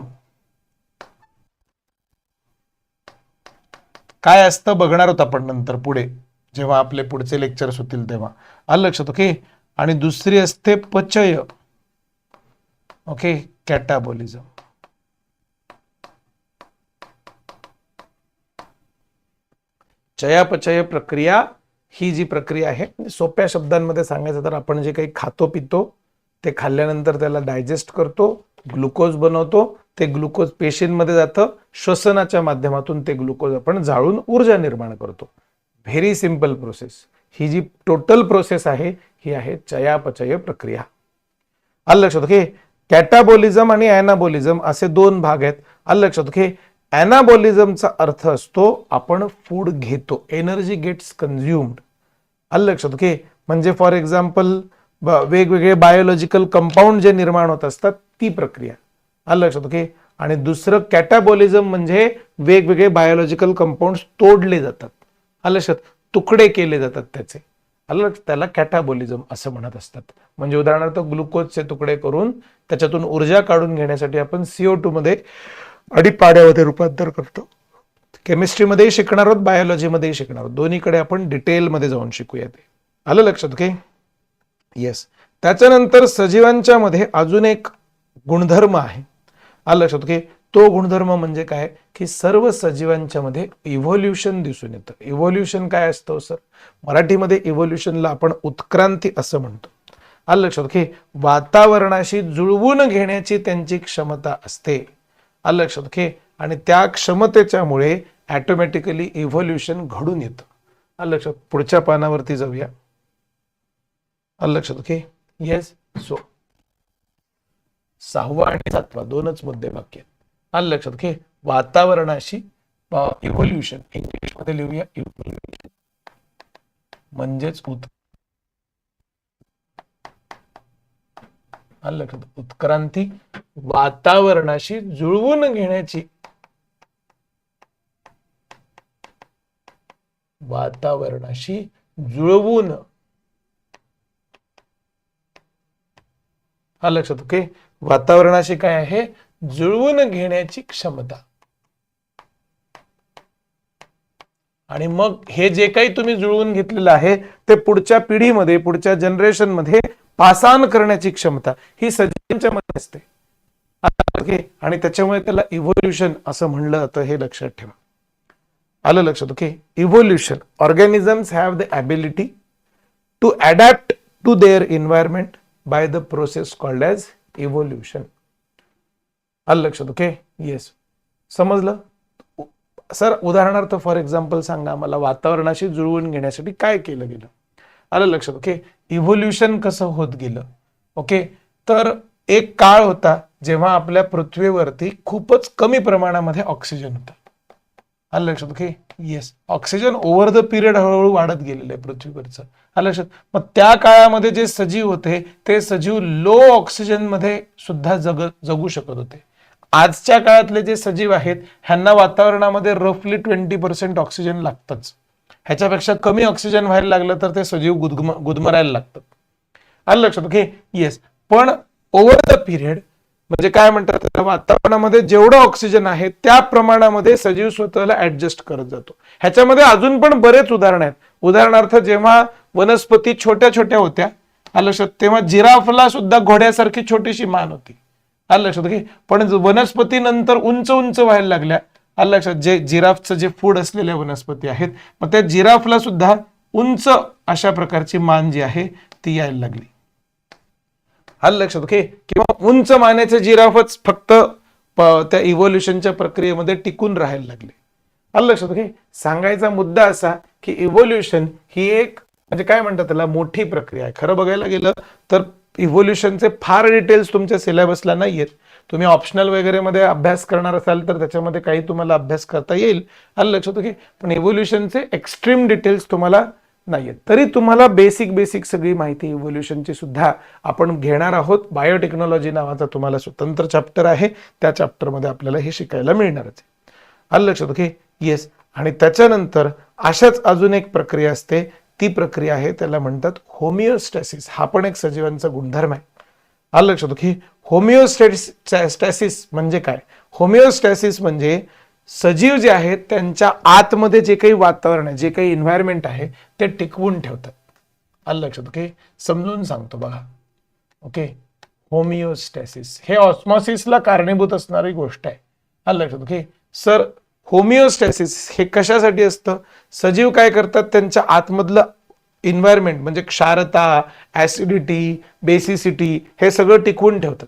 काय असतं बघणार आहोत आपण नंतर पुढे, जेव्हा आपले पुढचे लेक्चर्स होतील तेव्हा. आलं लक्षात. ओके, आणि दुसरी असते पचय. ओके, कॅटाबॉलिझम. चयापचय प्रक्रिया ही जी प्रक्रिया आहे, सोप्या शब्दांमध्ये सांगायचं तर आपण जे काही खातो पितो ते खाल्ल्यानंतर त्याला डायजेस्ट करतो, ग्लुकोज बनवतो, ते ग्लुकोज पेशींमध्ये जातं, श्वसनाच्या माध्यमातून ते ग्लुकोज आपण जाळून ऊर्जा निर्माण करतो. Very simple process. ही जी टोटल प्रोसेस आहे ही आहे चयापचय प्रक्रिया. आलं लक्षात. ओके, कॅटाबॉलिझम आणि एनाबॉलिझम असे दोन भाग आहेत. आलं लक्षात. ओके, एनाबॉलिझमचा अर्थ असतो आपण फूड घेतो, एनर्जी गेट्स कन्झ्युम्ड. आलं लक्षात. ओके, म्हणजे फॉर एक्झाम्पल वेगवेगळे बायोलॉजिकल कंपाऊंड जे निर्माण होत असतात ती प्रक्रिया. आलं लक्षात. ओके, आणि दुसरं कॅटाबॉलिझम म्हणजे वेगवेगळे बायोलॉजिकल कंपाऊंड तोडले जातात. आलं लक्षात, तुकडे केले जातात त्याचे. आलं लक्षात, त्याला कॅटाबॉलिझम असं म्हणत असतात. म्हणजे उदाहरणार्थ ग्लुकोजचे तुकडे करून त्याच्यातून ऊर्जा काढून घेण्यासाठी आपण CO2 मध्ये आणि पाण्यामध्ये रूपांतर करतो. केमिस्ट्रीमध्येही शिकणार आहोत, बायोलॉजीमध्येही शिकणार आहोत, दोन्हीकडे आपण डिटेलमध्ये जाऊन शिकूया ते. आलं लक्षात. Okay, yes. त्याच्यानंतर सजीवांच्या मध्ये अजून एक गुणधर्म आहे. आलं लक्षात. ओके, तो गुणधर्म म्हणजे काय की सर्व सजीवांच्या मध्ये इव्होल्युशन दिसून येतं. इव्होल्युशन काय असतं सर? मराठीमध्ये इव्होल्युशनला आपण उत्क्रांती असं म्हणतो. आलं लक्षात. ओके, वातावरणाशी जुळवून घेण्याची त्यांची क्षमता असते. आलं लक्षात. ओके, आणि त्या क्षमतेच्यामुळे ऑटोमॅटिकली इव्होल्युशन घडून येतं. आलं लक्षात. पुढच्या पानावरती जाऊया. आलं लक्षात. Okay, yes. सो 6वा आणि 7वा दोनच मुद्दे बाकी आहेत. आलं लक्षात. ओके, वातावरणाशी इव्होल्युशन इंग्लिश मध्ये लिहूया. इव्होल्युशन म्हणजेच आलं लक्षात. उत्क्रांती वातावरणाशी जुळवून घेण्याची, वातावरणाशी जुळवून. आलं लक्षात. ओके, वातावरणाशी काय आहे? जुळवून घेण्याची क्षमता. आणि मग हे जे काही तुम्ही जुळवून घेतलेलं आहे ते पुढच्या पिढीमध्ये, पुढच्या जनरेशन मध्ये पास ऑन करण्याची क्षमता ही सजीवांच्या मध्ये असते. ओके, आणि त्याच्यामुळे त्याला इव्होल्युशन असं म्हणलं जातं, हे लक्षात ठेवा. आलं लक्षात. Okay, evolution. Organisms have the ability to adapt to their environment by the process called as evolution. आलं लक्षात. Okay, yes. समजलं सर? उदाहरणार्थ फॉर एक्झाम्पल सांगा मला, वातावरणाशी जुळवून घेण्यासाठी काय केलं गेलं? आलं लक्षात. ओके, इव्होल्युशन कसं होत गेलं? ओके, तर एक काळ होता जेव्हा आपल्या पृथ्वीवरती खूपच कमी प्रमाणामध्ये ऑक्सिजन होता. आलं लक्षात. Okay, yes. Oxygen over the period हळूहळू वाढत गेलेलं आहे पृथ्वीवरचं. आलं लक्षात. मग त्या काळामध्ये जे सजीव होते ते सजीव लो ऑक्सिजन मध्ये सुद्धा जगू शकत होते. आजच्या काळातले जे सजीव आहेत ह्यांना वातावरणामध्ये रफली 20% ऑक्सिजन लागतच. ह्याच्यापेक्षा कमी ऑक्सिजन व्हायला लागलं तर ते सजीव गुदमरायला लागतात. आलं लक्षात. Okay, yes. पण ओव्हर द पिरियड म्हणजे काय म्हणतात, वातावरणामध्ये जेवढं ऑक्सिजन आहे त्या प्रमाणामध्ये सजीव स्वतःला ऍडजस्ट करत जातो. ह्याच्यामध्ये अजून पण बरेच उदाहरण आहेत. उदाहरणार्थ जेव्हा वनस्पती छोट्या छोट्या होत्या, आलं लक्षात, तेव्हा जिराफला सुद्धा घोड्यासारखी छोटीशी मान होती. आलं लक्षात. ओके, पण वनस्पती नंतर उंच उंच व्हायला लागल्या. आलं लक्षात. जे जिराफचं जे फूड असलेल्या वनस्पती आहेत, मग त्या जिराफला सुद्धा उंच अशा प्रकारची मान जी आहे ती यायला लागली. आलं लक्षात. ओके, किंवा उंच मानेचे जिराफच फक्त त्या इव्होल्युशनच्या प्रक्रियेमध्ये टिकून राहायला लागले. आलं लक्षात. ओके, सांगायचा मुद्दा असा की इव्होल्युशन ही एक म्हणजे काय म्हणतात त्याला, मोठी प्रक्रिया आहे. खरं बघायला गेलं तर इव्होल्युशनचे फार डिटेल्स तुमच्या सिलेबसला नाही आहेत. तुम्ही ऑप्शनल वगैरे मध्ये अभ्यास करणार असाल तर त्याच्यामध्ये काही तुम्हाला अभ्यास करता येईल. आलं लक्षात. ओके, पण इव्होल्युशनचे एक्स्ट्रीम डिटेल्स तुम्हाला नाही आहेत. तरी तुम्हाला बेसिक सगळी माहिती इव्होल्युशनची सुद्धा आपण घेणार आहोत. बायोटेक्नॉलॉजी नावाचा तुम्हाला स्वतंत्र चॅप्टर आहे, त्या चॅप्टरमध्ये आपल्याला हे शिकायला मिळणारच आहे. आलं लक्षात. Okay, yes. आणि त्याच्यानंतर अशाच अजून एक प्रक्रिया असते, ती प्रक्रिया आहे त्याला म्हणतात होमिओस्टॅसिस. हा पण एक सजीवांचा गुणधर्म आहे. आलं लक्षात की होमिओस्टॅसिस म्हणजे काय? होमिओस्टॅसिस म्हणजे सजीव जे आहेत त्यांच्या आतमध्ये जे काही वातावरण आहे, जे काही एन्व्हायरमेंट आहे ते टिकवून ठेवतात. आलं लक्षात ओके. समजून सांगतो बघा. ओके, होमिओस्टॅसिस हे ऑस्मॉसिसला कारणीभूत असणारी गोष्ट आहे. आलं लक्षात ओके. सर होमिओस्टॅसिस हे कशासाठी असतं? सजीव काय करतात, त्यांच्या आतमधलं एन्व्हायरमेंट म्हणजे क्षारता, ऍसिडिटी, बेसिसिटी हे सगळं टिकवून ठेवतात.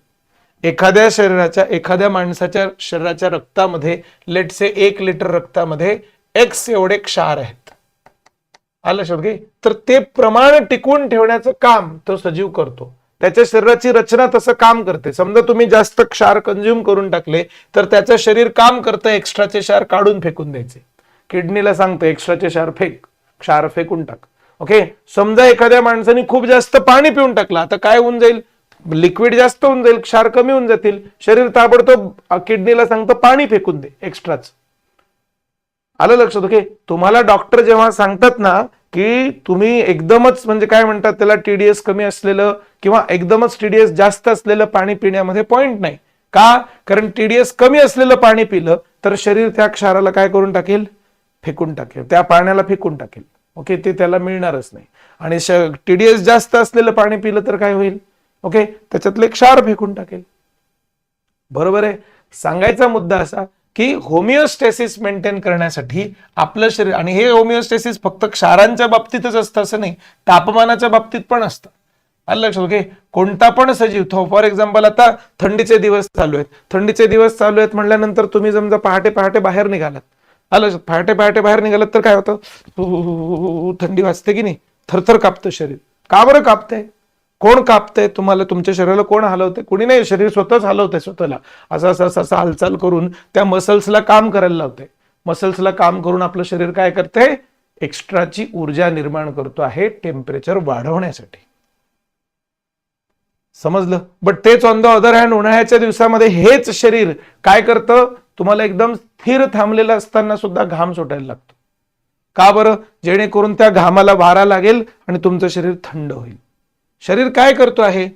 एखाद्या माणसाच्या शरीराच्या रक्तामध्ये लेट से 1 लिटर रक्तामध्ये X एवढे क्षार आहेत. आलं लक्षात. तर ते प्रमाण टिकवून ठेवण्याचं काम तो सजीव करतो. त्याच्या शरीराची रचना तसं काम करते. समजा तुम्ही जास्त क्षार कंझ्युम करून टाकले तर त्याचं शरीर काम करतं एक्स्ट्राचे क्षार काढून फेकून द्यायचे. किडनीला सांगतं एक्स्ट्राचे क्षार फेकून टाक. ओके. समजा एखाद्या माणसाने खूप जास्त पाणी पिऊन टाकलं, आता काय होऊन जाईल? लिक्विड जास्त होऊन जाईल, क्षार कमी होऊन जातील. शरीर ताबडतोब किडनीला सांगतं पाणी फेकून दे एक्स्ट्राच. आलं लक्षात. ओके. तुम्हाला डॉक्टर जेव्हा सांगतात ना की तुम्ही एकदमच म्हणजे काय म्हणतात त्याला TDS कमी असलेलं किंवा एकदमच TDS जास्त असलेलं पाणी पिण्यामध्ये पॉइंट नाही. का? कारण TDS कमी असलेलं पाणी पिलं तर शरीर त्या क्षाराला काय करून टाकेल? फेकून टाकेल. त्या पाण्याला फेकून टाकेल. ओके, ते त्याला मिळणारच नाही. आणि TDS जास्त असलेलं पाणी पिलं तर काय होईल? ओके, त्याच्यातले क्षार फेकून टाकेल. बरोबर आहे. सांगायचा मुद्दा असा की होमिओस्टॅसिस मेंटेन करण्यासाठी आपलं शरीर, आणि हे होमिओस्टॅसिस फक्त क्षारांच्या बाबतीतच असतं असं नाही, तापमानाच्या बाबतीत पण असतं. आलं लक्षात. ओके. कोणता पण सजीव, फॉर एक्झाम्पल आता थंडीचे दिवस चालू आहेत म्हटल्यानंतर तुम्ही समजा पहाटे बाहेर निघालात. आलं लक्षात. पहाटे बाहेर निघालात तर काय होतं? थंडी वाजते की नाही? थरथर कापतं शरीर. का बरं कापतंय? कोण कापतंय तुम्हाला? तुमच्या शरीराला कोण हलवतंय? कोणी नाही, शरीर स्वतःच हलवतंय स्वतःला. असं हालचाल करून त्या मसल्सला काम करायला लावतंय. मसल्सला काम करून आपलं शरीर काय करतंय? एक्स्ट्राची ऊर्जा निर्माण करतो आहे टेम्परेचर वाढवण्यासाठी. समजलं? बट तेच ऑन द अदर हँड उन्हाळ्याच्या दिवसामध्ये हेच शरीर काय करतं? तुम्हाला एकदम स्थिर थांबलेलं असताना सुद्धा घाम सुटायला लागतो. का बरं? जेणेकरून त्या घामाला वारा लागेल आणि तुमचं शरीर थंड होईल. शरीर काय करतो आहे?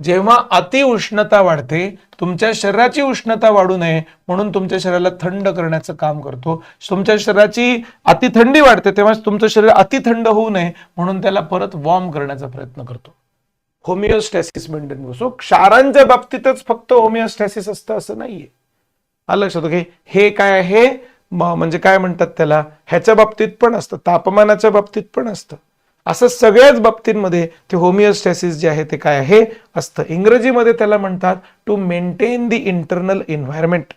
जेव्हा अति उष्णता वाढते, तुमच्या शरीराची उष्णता वाढू नये म्हणून तुमच्या शरीराला थंड करण्याचं काम करतो. तुमच्या शरीराची अति थंडी वाढते तेव्हा तुमचं शरीर अति थंड होऊ नये म्हणून त्याला परत वॉर्म करण्याचा प्रयत्न करतो. होमिओस्टॅसिस मेंटेन करतो. सो क्षारांच्या बाबतीतच फक्त होमिओस्टॅसिस असतं असं नाहीये. आलं लक्षात. ओके. हे काय आहे म्हणजे काय म्हणतात त्याला, ह्याच्या बाबतीत पण असतं, तापमानाच्या बाबतीत पण असतं. असं सगळ्याच बाबतींमध्ये ते होमिओस्टॅसिस जे आहे ते काय आहे असतं. इंग्रजीमध्ये त्याला म्हणतात to maintain the internal environment.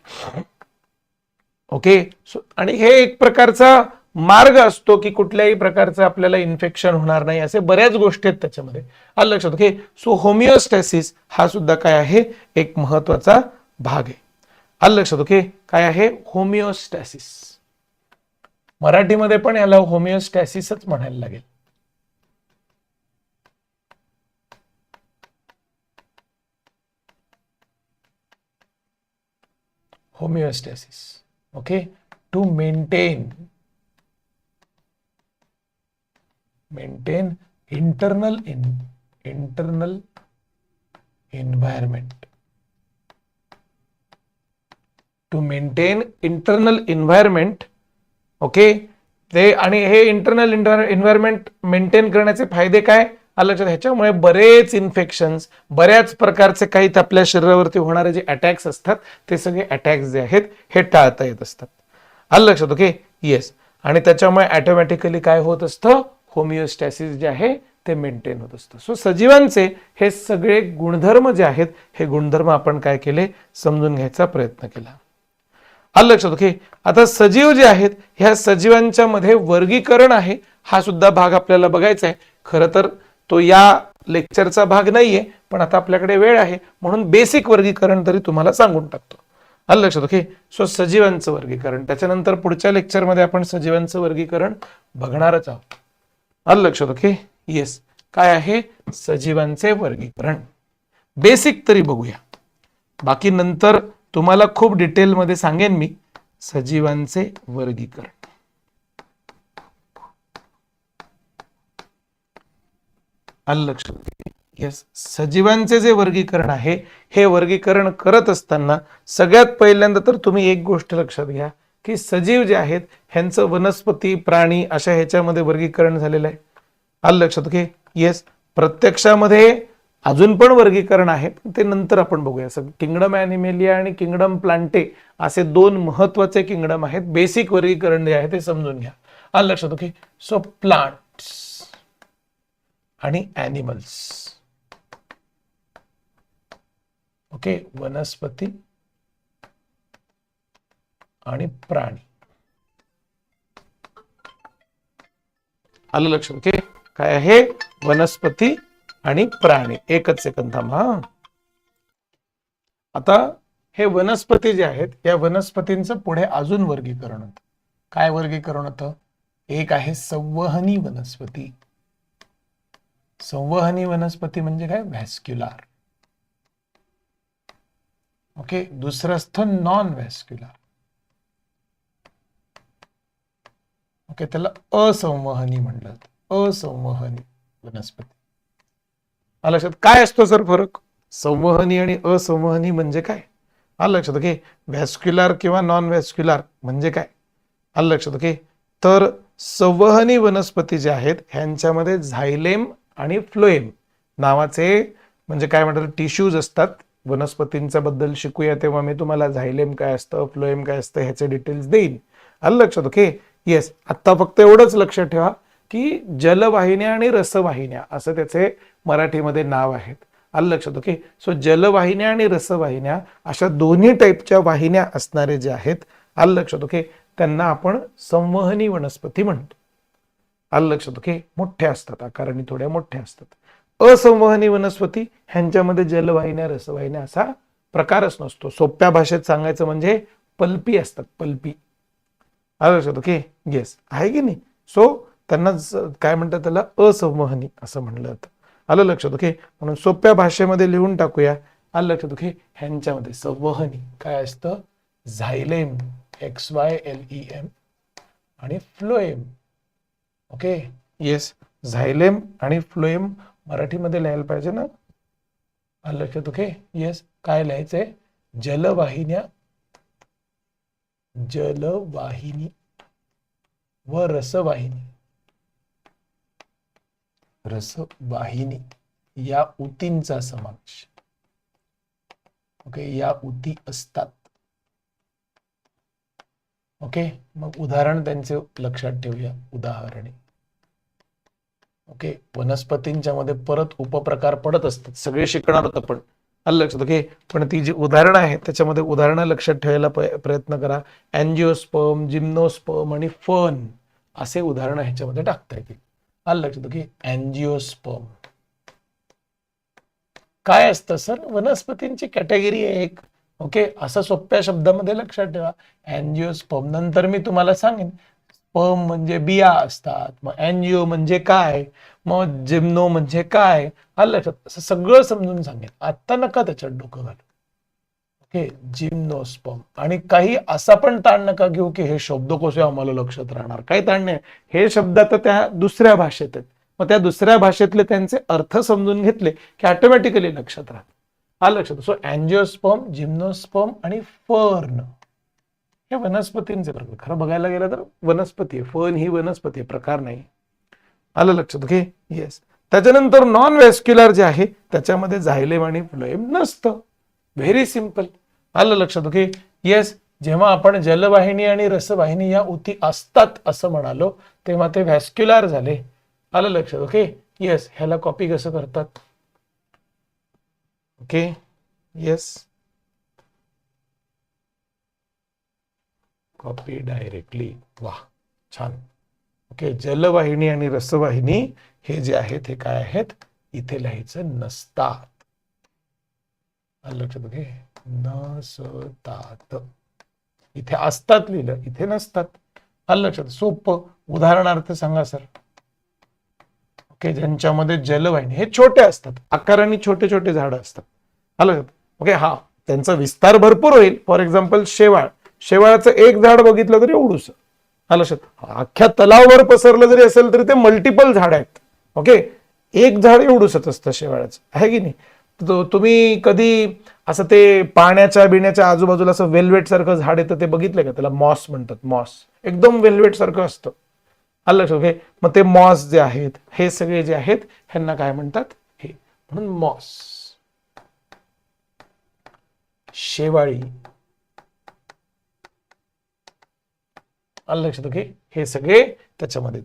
Okay. आणि हे एक प्रकारचा मार्ग असतो की कुठल्याही प्रकारचं आपल्याला इन्फेक्शन होणार नाही, असे बऱ्याच गोष्टी आहेत त्याच्यामध्ये. आलं लक्षात. ओके. सो होमिओस्टॅसिस हा सुद्धा काय आहे? एक महत्वाचा भाग आहे. आलं लक्षात. ओके. काय आहे? होमिओस्टॅसिस. मराठीमध्ये पण याला होमिओस्टॅसिसच म्हणायला लागेल. Homeostasis. Okay. To maintain internal environment. To maintain internal environment. Okay. ते आणि हे इंटरनल एन्व्हायरमेंट मेंटेन करण्याचे फायदे काय? आलं लक्षात. ह्याच्यामुळे बरेच इन्फेक्शन्स, बऱ्याच प्रकारचे काही आपल्या शरीरावरती होणारे जे अटॅक्स असतात ते सगळे अटॅक्स जे आहेत हे टाळता येत असतात. आलं लक्षात. ओके. येस. आणि त्याच्यामुळे ऑटोमॅटिकली काय होत असतं? होमिओस्टॅसिस जे आहे ते मेंटेन होत असतं. सो सजीवांचे हे सगळे गुणधर्म जे आहेत हे गुणधर्म आपण काय केले? समजून घ्यायचा प्रयत्न केला. आलं लक्षात. ओके. आता सजीव जे आहेत ह्या सजीवांच्या मध्ये वर्गीकरण आहे, हा सुद्धा भाग आपल्याला बघायचा आहे. खरं तर तो या लेक्चरचा भाग नाहीये, पण आता आपल्याकडे वेळ आहे म्हणून बेसिक वर्गीकरण तरी तुम्हाला सांगून टाकतो. आलं लक्षात. ओके. सो सजीवांचं वर्गीकरण, त्याच्यानंतर पुढच्या लेक्चरमध्ये आपण सजीवांचं वर्गीकरण बघणारच आहोत. आलं लक्षात. ओके. येस. काय आहे? सजीवांचे वर्गीकरण. बेसिक तरी बघूया, बाकी नंतर तुम्हाला खूप डिटेलमध्ये सांगेन मी सजीवांचे वर्गीकरण. आलं लक्षात. येस, सजीवांचे जे वर्गीकरण आहे हे वर्गीकरण करत असताना सगळ्यात पहिल्यांदा तर तुम्ही एक गोष्ट लक्षात घ्या की सजीव जे आहेत ह्यांचं वनस्पती प्राणी अशा ह्याच्यामध्ये वर्गीकरण झालेलं आहे. आलं लक्षात. ओके, येस, प्रत्यक्षामध्ये अजून पण वर्गीकरण आहे, पण ते नंतर आपण बघूया. किंगडम ॲनिमेलिया आणि किंगडम प्लांटे असे दोन महत्वाचे किंगडम आहेत. बेसिक वर्गीकरण जे आहे ते समजून घ्या. आलं लक्षात. ओके, सो प्लांट्स आणि ॲनिमल्स. ओके, वनस्पती आणि प्राणी. आलं लक्षात. ओके, काय आहे? वनस्पती आणि प्राणी. एकच सेकंद थांबा. आता हे वनस्पती जे आहेत या वनस्पतींचं पुढे अजून वर्गीकरण होतं. काय वर्गीकरण होतं? एक आहे संवहनी वनस्पती. संवहनी वनस्पती म्हणजे काय? व्हॅस्क्युलार. ओके, दुसरं असतं नॉन व्हॅस्क्युलार. ओके, त्याला असंवहनी म्हणलं जातं. असंवहनी वनस्पती. आलं लक्षात. काय असतो सर फरक? संवहनी आणि असंवहनी म्हणजे काय? आलं लक्षात. ओके, व्हॅस्क्युलार किंवा नॉन व्हॅस्क्युलार म्हणजे काय? आलं लक्षात. ओके, तर संवहनी वनस्पती जे आहेत ह्यांच्यामध्ये झायलेम आणि फ्लोएम नावाचे म्हणजे काय म्हणतात टिश्यूज असतात. वनस्पतींच्या बद्दल शिकूया तेव्हा मी तुम्हाला झायलेम काय असतं, फ्लोएम काय असतं ह्याचे डिटेल्स देईन. आलं लक्षात. ओके, येस, आत्ता फक्त एवढंच लक्षात ठेवा की जलवाहिन्या आणि रसवाहिन्या असं त्याचे मराठीमध्ये नाव आहेत. आलं लक्षात. ओके, सो जलवाहिन्या आणि रसवाहिन्या अशा दोन्ही टाईपच्या वाहिन्या असणारे जे आहेत, आलं लक्षात. ओके, त्यांना आपण संवहनी वनस्पती म्हणतो. आलं लक्षात. ओके, मोठ्या असतात, आकाराने थोड्या मोठ्या असतात. असंवहनी वनस्पती ह्यांच्यामध्ये जलवाहिन्या रसवाहिन्या असा प्रकारच नसतो. सोप्या भाषेत सांगायचं म्हणजे पल्पी असतात, पल्पी. आलं लक्षात. ओके, येस, आहे की नाही. सो त्यांना काय म्हणतात? त्याला असंवहनी असं म्हणलं जातं. आलं लक्षात. ओके, म्हणून सोप्या भाषेमध्ये लिहून टाकूया. आलं लक्षात. ओके, ह्यांच्यामध्ये संवहनी काय असतं? झायलेम, XYLEM आणि फ्लोएम. ओके, येस, झायलेम आणि फ्लोएम मराठीमध्ये लिहायला पाहिजे ना. आलं लक्षात. ओके, येस, काय लिहायचंय? जलवाहिन्या, जलवाहिनी व रसवाहिनी, रसवाहिनी या ऊतींचा समावेश. ओके, या ऊती असतात. ओके, मग उदाहरण त्यांचे लक्षात ठेवूया. उदाहरणे. ओके, वनस्पतींच्या मध्ये परत उपप्रकार पडत असतात, सगळे शिकणार होतं पण. आलं लक्षात. ओके, पण ती जी उदाहरणं आहेत त्याच्यामध्ये उदाहरणं लक्षात ठेवायला प्रयत्न करा. अँजिओस्पर्म, जिम्नोस्पर्म आणि फर्न असे उदाहरणं ह्याच्यामध्ये टाकता येतील. आलं लक्षात. ओके, अँजिओस्पर्म काय असतं सर? वनस्पतींची कॅटेगरी आहे एक. ओके, असं सोप्या शब्दामध्ये लक्षात ठेवा. अँजिओस्पर्म नंतर मी तुम्हाला सांगेन. स्पर्म म्हणजे बिया असतात, मग अँजिओ म्हणजे काय, मग जिम्नो म्हणजे काय. आलं लक्षात. असं सगळं समजून सांगेन, आता नका त्याच्यात डोकं घालू. Okay, gymnosperm. आणि काही असा पण ताण नका घेऊ की हे शब्द कसे आम्हाला लक्षात राहणार. काही ताण नाही, हे शब्द तर त्या दुसऱ्या भाषेत आहेत, मग त्या दुसऱ्या भाषेतले त्यांचे अर्थ समजून घेतले की ऑटोमॅटिकली लक्षात राहत. आलं लक्षात. सो अँजिओस्पर्म, जिम्नोस्पर्म आणि फर्न हे वनस्पतींचे प्रकार. खरं बघायला गेलं तर वनस्पती आहे, फर्न ही वनस्पती आहे, प्रकार नाही. आलं लक्षात. Okay, yes. त्याच्यानंतर नॉन व्हॅस्क्युलर जे आहे त्याच्यामध्ये झायलेम आणि फ्लोएम नसतं. Very simple. आलं लक्षात. ओके, येस, जेव्हा आपण जलवाहिनी आणि रसवाहिनी या ऊती असतात असं म्हणालो तेव्हा ते व्हॅस्क्युलर झाले. आलं लक्षात. ओके, येस, ह्याला कॉपी कसं करतात? Okay, yes, copy directly. वाह, छान. ओके, जलवाहिनी आणि रसवाहिनी हे जे आहेत हे काय आहेत? इथे लिहायचं नसतात. आलं लक्षात. ओके, नसतात. इथे असतात लिहिलं, इथे नसतात. आलं लक्षात. सोपं. उदाहरणार्थ सांगा सर. ओके, ज्यांच्यामध्ये जलवाहिनी हे छोटे असतात, आकाराने छोटे छोटे झाडं असतात. आलं लक्षात. ओके, हा त्यांचा विस्तार भरपूर होईल. फॉर एक्झाम्पल शेवाळ. शेवाळाचं एक झाड बघितलं तरी एवढूस. आलं लक्षात. अख्ख्या तलावावर पसरलं जरी असेल तरी ते मल्टिपल झाड आहेत. ओके, एक झाड एवढंच असतं शेवाळाचं, आहे की नाही? तुम्ही कधी असं ते पाण्याच्या बिण्याच्या आजूबाजूला असं वेल्वेट सारखं झाड येतं ते बघितलं का? त्याला मॉस म्हणतात, मॉस. एकदम वेल्वेट सारखं असतं, आलं लक्षात? ओके, मग ते मॉस जे आहेत, हे सगळे जे आहेत ह्यांना काय म्हणतात? हे म्हणून मॉस, शेवाळी, आलं लक्षात? ओके, हे सगळे त्याच्यामध्ये.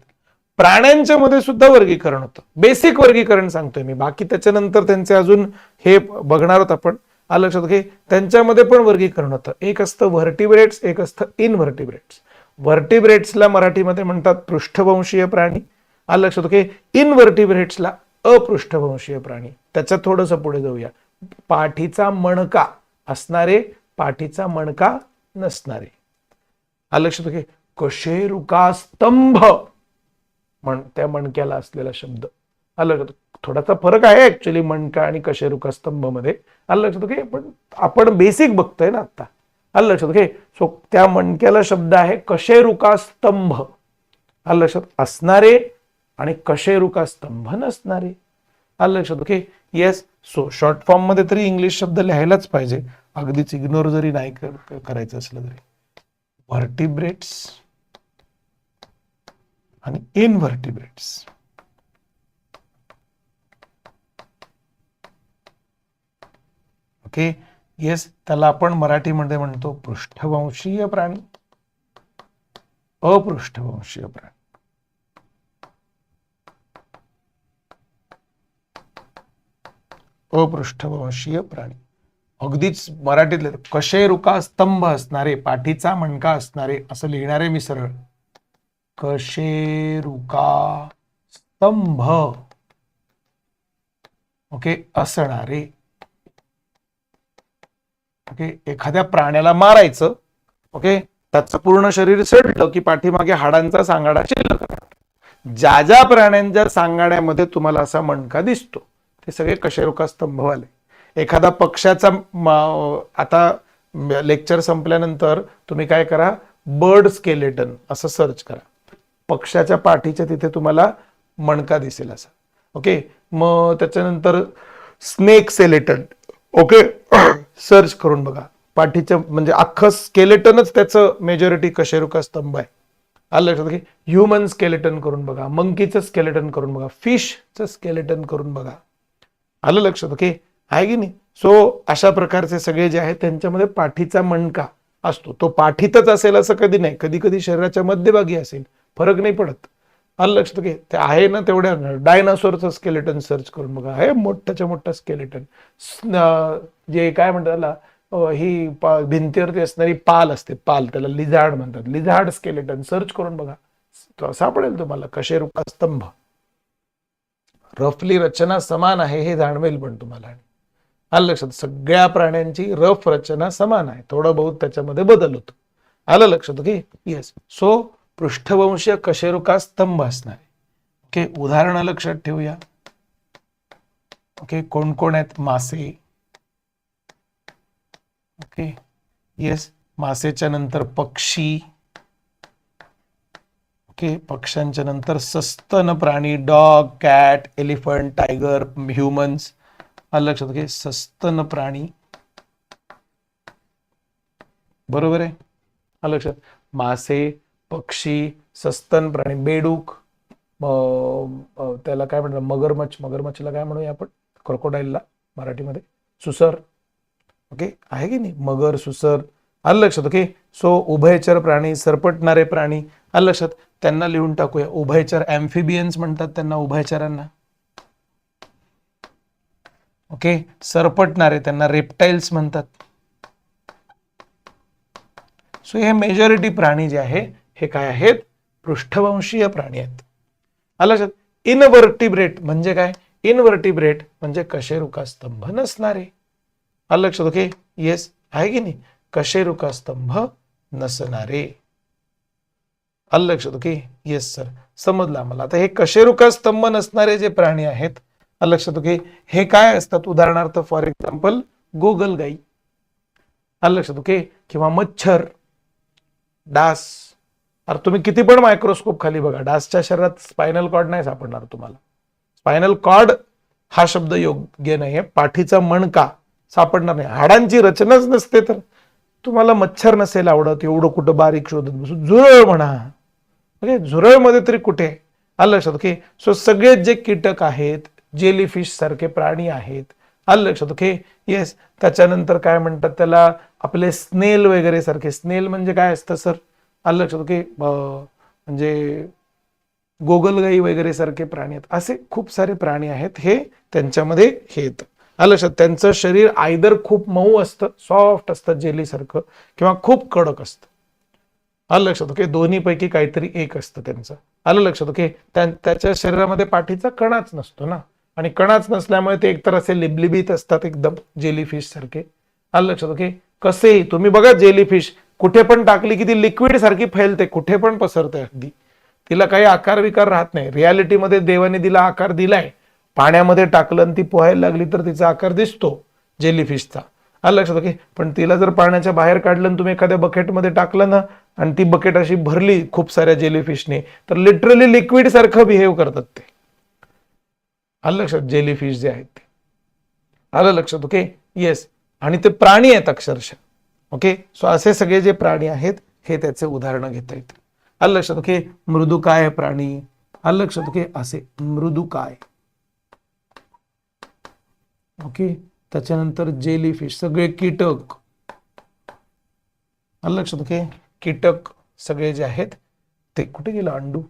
प्राण्यांच्या मध्ये सुद्धा वर्गीकरण होतं, बेसिक वर्गीकरण सांगतोय मी, बाकी त्याच्यानंतर त्यांचे अजून हे बघणार आहोत आपण, आलं लक्षात? ओके, त्यांच्यामध्ये पण वर्गीकरण होतं. एक असतं व्हर्टिब्रेट्स, एक असतं इनव्हर्टिब्रेट्स. व्हर्टिब्रेट्सला मराठीमध्ये म्हणतात पृष्ठवंशीय प्राणी, आलं लक्षात? ओके, इनव्हर्टिब्रेट्सला अपृष्ठवंशीय प्राणी. त्याच्यात थोडंसं पुढे जाऊया. पाठीचा मणका असणारे, पाठीचा मणका नसणारे, आलं लक्षात? ओके, कशेरुका स्तंभ त्या मणक्याला असलेला शब्द, आलं लक्षात? थोडासा फरक आहे ऍक्च्युली मणका आणि कशेरुका स्तंभ मध्ये, आलं लक्षात? ओके, पण आपण बेसिक बघतोय ना आता, आलं लक्षात? ओके, सो त्या मणक्याला शब्द आहे कशेरुका स्तंभ, आलं लक्षात? असणारे आणि कशेरुका स्तंभ नसणारे, आलं लक्षात? Okay, yes. So short form मध्ये तरी इंग्लिश शब्द लिहायलाच पाहिजे, अगदीच इग्नोर जरी नाही करायचं असलं तरी. व्हर्टिब्रेट्स आणि इनव्हर्टिब्रेट्स. ओके, येस, त्याला आपण मराठीमध्ये म्हणतो पृष्ठवंशीय प्राणी, अपृष्ठवंशीय प्राणी. अपृष्ठवंशीय प्राणी अगदीच मराठीतले. कशेरुका स्तंभ असणारे, पाठीचा मणका असणारे असं लिहिणारे मी सरळ, कशेरुका स्तंभ, ओके, असणारे. ओके, एखाद्या प्राण्याला मारायचं, ओके, त्याचं पूर्ण शरीर सडलं की पाठीमागे हाडांचा सांगाडा शिल्लक. ज्या ज्या प्राण्यांच्या सांगाड्यामध्ये तुम्हाला असा मणका दिसतो ते सगळे कशेरुका स्तंभवाले. एखादा पक्ष्याचा, आता लेक्चर संपल्यानंतर तुम्ही काय करा, बर्ड स्केलेटन असं सर्च करा, पक्ष्याच्या पाठीच्या तिथे तुम्हाला मणका दिसेल असा. ओके, मग त्याच्यानंतर स्नेक स्केलेटन, ओके, सर्च करून बघा, पाठीचं म्हणजे अख्खं स्केलेटनच त्याचं मेजॉरिटी कशेरुका स्तंभ आहे, आलं लक्षात? ह्युमन स्केलेटन करून बघा, मंकीचं स्केलेटन करून बघा, फिशचं स्केलेटन करून बघा, आलं लक्षात? ओके, आहे की नाही? सो अशा प्रकारचे सगळे जे आहेत त्यांच्यामध्ये पाठीचा मणका असतो. तो पाठीतच असेल असं कधी नाही, कधी कधी शरीराच्या मध्यभागी असेल, फरक नाही पडत, आलं लक्षात? ओके, ते आहे ना तेवढ्या. डायनासोरचं स्केलेटन सर्च करून बघा, आहे मोठ्याच्या मोठा स्केलेटन, जे काय म्हणतात त्याला, ही भिंतीवरती असणारी पाल असते, पाल, त्याला लिझार्ड म्हणतात, लिझार्ड स्केलेटन सर्च करून बघा, सापडेल तुम्हाला कशेरुका स्तंभ. रफली रचना समान आहे हे जाणवेल पण तुम्हाला, आलं लक्षात? सगळ्या प्राण्यांची रफ रचना समान आहे, थोडं बहुत त्याच्यामध्ये बदल होतो, आलं लक्षात? Okay, yes. सो पृष्ठवंशीय कशेरुका स्तंभ असणारे. ओके, उदाहरण लक्षात ठेवूया. ओके, कोण कोण आहेत? मासे, ओके, येस, मासेच्या नंतर पक्षी, ओके, पक्ष्यांच्या नंतर सस्तन प्राणी, dog, cat, elephant, tiger, humans, आलं लक्षात? ओके, सस्तन प्राणी, बरोबर आहे, आलं लक्षात? मासे, पक्षी, सस्तन प्राणी, बेडूक, त्याला काय म्हणतात, मगरमच्छ, मगरमच्छला काय म्हणूया आपण, क्रोकोडाईलला मराठीमध्ये, सुसर. ओके, आहे की नाही, मगर, सुसर, आलं लक्षात? ओके, सो उभयचर प्राणी, सरपटणारे प्राणी, आलं लक्षात? त्यांना लिहून टाकूया, उभयचर, ऍम्फिबियन्स म्हणतात त्यांना, उभयचरांना. ओके, सरपटणारे त्यांना रेप्टाइल्स म्हणतात. सो हे मेजॉरिटी प्राणी जे आहे हे काय आहेत? पृष्ठवंशीय प्राणी आहेत, आलं लक्षात? इनव्हर्टिब्रेट म्हणजे काय? इनव्हर्टिब्रेट म्हणजे कशेरुका स्तंभ नसणारे, आलं लक्षात? ओके, येस, आहे की नाही, कशेरुका स्तंभ नसणारे, आलं लक्षात? ओके, येस सर, समजलं आम्हाला. आता हे कशेरुका स्तंभ नसणारे जे प्राणी आहेत, आलं लक्षात? ओके, हे काय असतात? उदाहरणार्थ फॉर एक्झाम्पल गोगलगाई, आलं लक्षात? ओके, किंवा मच्छर, डास. अरे तुम्ही किती पण मायक्रोस्कोप खाली बघा, डासच्या शरीरात स्पायनल कॉर्ड नाही सापडणार तुम्हाला, स्पायनल कॉर्ड हा शब्द योग्य नाहीये. पाठीचा मणका सापडणार नाही. हाडांची रचनाच नसते तर तुम्हाला मच्छर नसेल आवडत, एवढं कुठं बारीक शोधत बसू. झुरळ म्हणा, ओके, झुरळमध्ये तरी कुठे आलं लक्षात. ओके, सो सगळे जे कीटक आहेत, जेलीफिश सारखे प्राणी आहेत, आलं लक्षात. Okay, yes. त्याच्यानंतर काय म्हणतात त्याला, आपले स्नेल वगैरे सारखे. स्नेल म्हणजे काय असतं सर, आलं लक्षात. ओके, म्हणजे गोगलगाई वगैरे सारखे प्राणी आहेत. असे खूप सारे प्राणी आहेत, हे त्यांच्यामध्ये हे येतं. आलं लक्षात. त्यांचं शरीर आयदर खूप मऊ असतं, सॉफ्ट असतं जेलीसारखं, किंवा खूप कडक असतं. आलं लक्षात. ओके, दोन्हीपैकी काहीतरी एक असतं त्यांचं. आलं लक्षात. ओके, त्याच्या शरीरामध्ये पाठीचा कणाच नसतो ना, आणि कणाच नसल्यामुळे ते एकतर असे लिबलिबीत असतात एकदम जेलीफिश सारखे. आलं लक्षात. ओके, कसेही तुम्ही बघा जेलीफिश कुठे पण टाकली की ती लिक्विड सारखी फैलते, कुठे पण पसरते अगदी. तिला काही आकार विकार राहत नाही. रियालिटीमध्ये देवाने तिला आकार दिलाय. पाण्यामध्ये टाकलं आणि ती पोहायला लागली तर तिचा आकार दिसतो जेलीफिशचा. आलं लक्षात. ओके, पण तिला जर पाण्याच्या बाहेर काढलं आणि तुम्ही एखाद्या बकेटमध्ये टाकलं ना, आणि ती बकेट अशी भरली खूप साऱ्या जेलीफिशने, तर लिटरली लिक्विड सारखं बिहेव करतात ते. आलं लक्षात, जेलीफिश जे आहेत ते. आलं लक्षात. Okay, yes. आणि ते प्राणी आहेत अक्षरशः. ओके, सो असे सगळे जे प्राणी आहेत हे त्याचे उदाहरणं घेता येतील. आलं लक्षात. ओके, मृदुकाय प्राणी. आलं लक्षात. ओके, असे मृदुकाय. ओके, त्याच्यानंतर जेलीफिश सगळे कीटक. आलं लक्षात. ओके, कीटक सगळे जे आहेत ते. कुठे गेलं अंडू,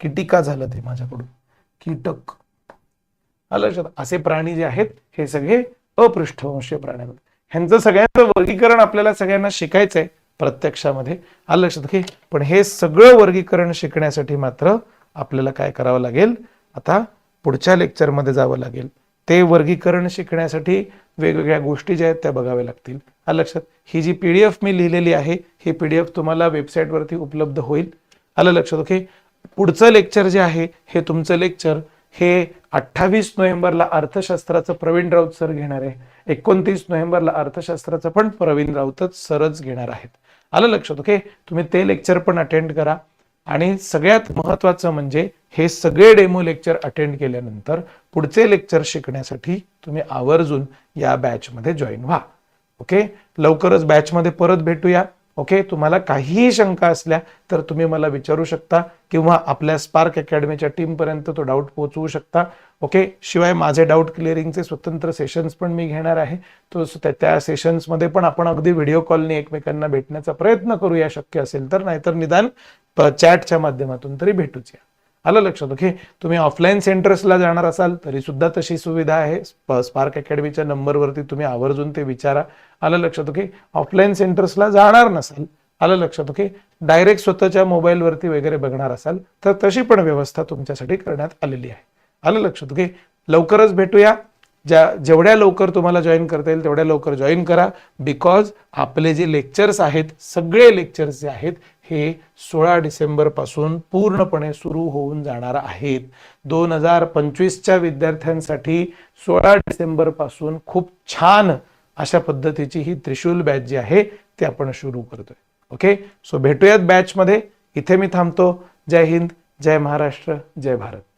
कीटिका झालं ते माझ्याकडून, कीटक. आलं लक्षात. असे प्राणी जे आहेत हे सगळे अपृष्ठवंशीय प्राणी आहेत. ह्यांचं सगळ्यांचं वर्गीकरण आपल्याला सगळ्यांना शिकायचंय प्रत्यक्षामध्ये. आलं लक्षात. ओके, पण हे सगळं वर्गीकरण शिकण्यासाठी मात्र आपल्याला काय करावं लागेल, आता पुढच्या लेक्चरमध्ये जावं लागेल. ते वर्गीकरण शिकण्यासाठी वेगवेगळ्या गोष्टी ज्या आहेत त्या बघाव्या लागतील. आलं लक्षात. ही जी PDF मी लिहिलेली आहे, ही PDF तुम्हाला वेबसाईटवरती उपलब्ध होईल. आलं लक्षात. ओके, पुढचं लेक्चर जे आहे हे तुमचं लेक्चर हे 28 नोव्हेंबरला अर्थशास्त्राचं प्रवीण राऊत सर घेणार आहे. 29 नोव्हेंबरला अर्थशास्त्राचं पण प्रवीण राऊतच सरच घेणार आहेत. आलं लक्षात. ओके, तुम्ही ते लेक्चर पण अटेंड करा. आणि सगळ्यात महत्वाचं म्हणजे हे सगळे डेमो लेक्चर अटेंड केल्यानंतर पुढचे लेक्चर शिकण्यासाठी तुम्ही आवर्जून या बॅचमध्ये जॉईन व्हा. ओके, लवकरच बॅचमध्ये परत भेटूया. ओके, तुम्हाला काहीही शंका असल्या तर तुम्ही मला विचारू शकता, किंवा आपल्या स्पार्क अकॅडमीच्या टीम पर्यंत तो डाऊट पोहोचवू शकता. ओके, शिवाय माझे डाऊट क्लिअरिंगचे स्वतंत्र सेशन्स पण मी घेणार आहे. तो त्या सेशन्समध्ये पण आपण अगदी व्हिडिओ कॉलने एकमेकांना भेटण्याचा प्रयत्न करूया शक्य असेल तर, नाहीतर निदान चॅटच्या माध्यमातून तरी भेटूच या. आलं लक्षात. ओके, तुम्ही ऑफलाईन सेंटर्सला जाणार असाल तरी सुद्धा तशी सुविधा आहे. स्पार्क अकॅडमीच्या नंबरवरती तुम्ही आवर्जून ते विचारा. आलं लक्षात. ओके, ऑफलाईन सेंटर्सला जाणार नसाल, आलं लक्षात. ओके, डायरेक्ट स्वतःच्या मोबाईलवरती वगैरे बघणार असाल तर तशी पण व्यवस्था तुमच्यासाठी करण्यात आलेली आहे. आलं लक्षात. ओके, लवकरच भेटूया. जेवढ्या लवकर तुम्हाला जॉईन करता येईल तेवढ्या लवकर जॉईन करा. बिकॉज आपले जे लेक्चर्स आहेत, सगळे लेक्चर्स जे आहेत हे 16 डिसेंबर पासून पूर्णपणे सुरू होऊन जाणार आहेत. 2025च्या विद्यार्थ्यांसाठी 16 डिसेंबर पासून खूप छान अशा पद्धतीची ही त्रिशूल बॅच जी आहे ती आपण सुरू करतोय. ओके, सो भेटूयात बॅचमध्ये. इथे मी थांबतो. जय हिंद, जय महाराष्ट्र, जय भारत.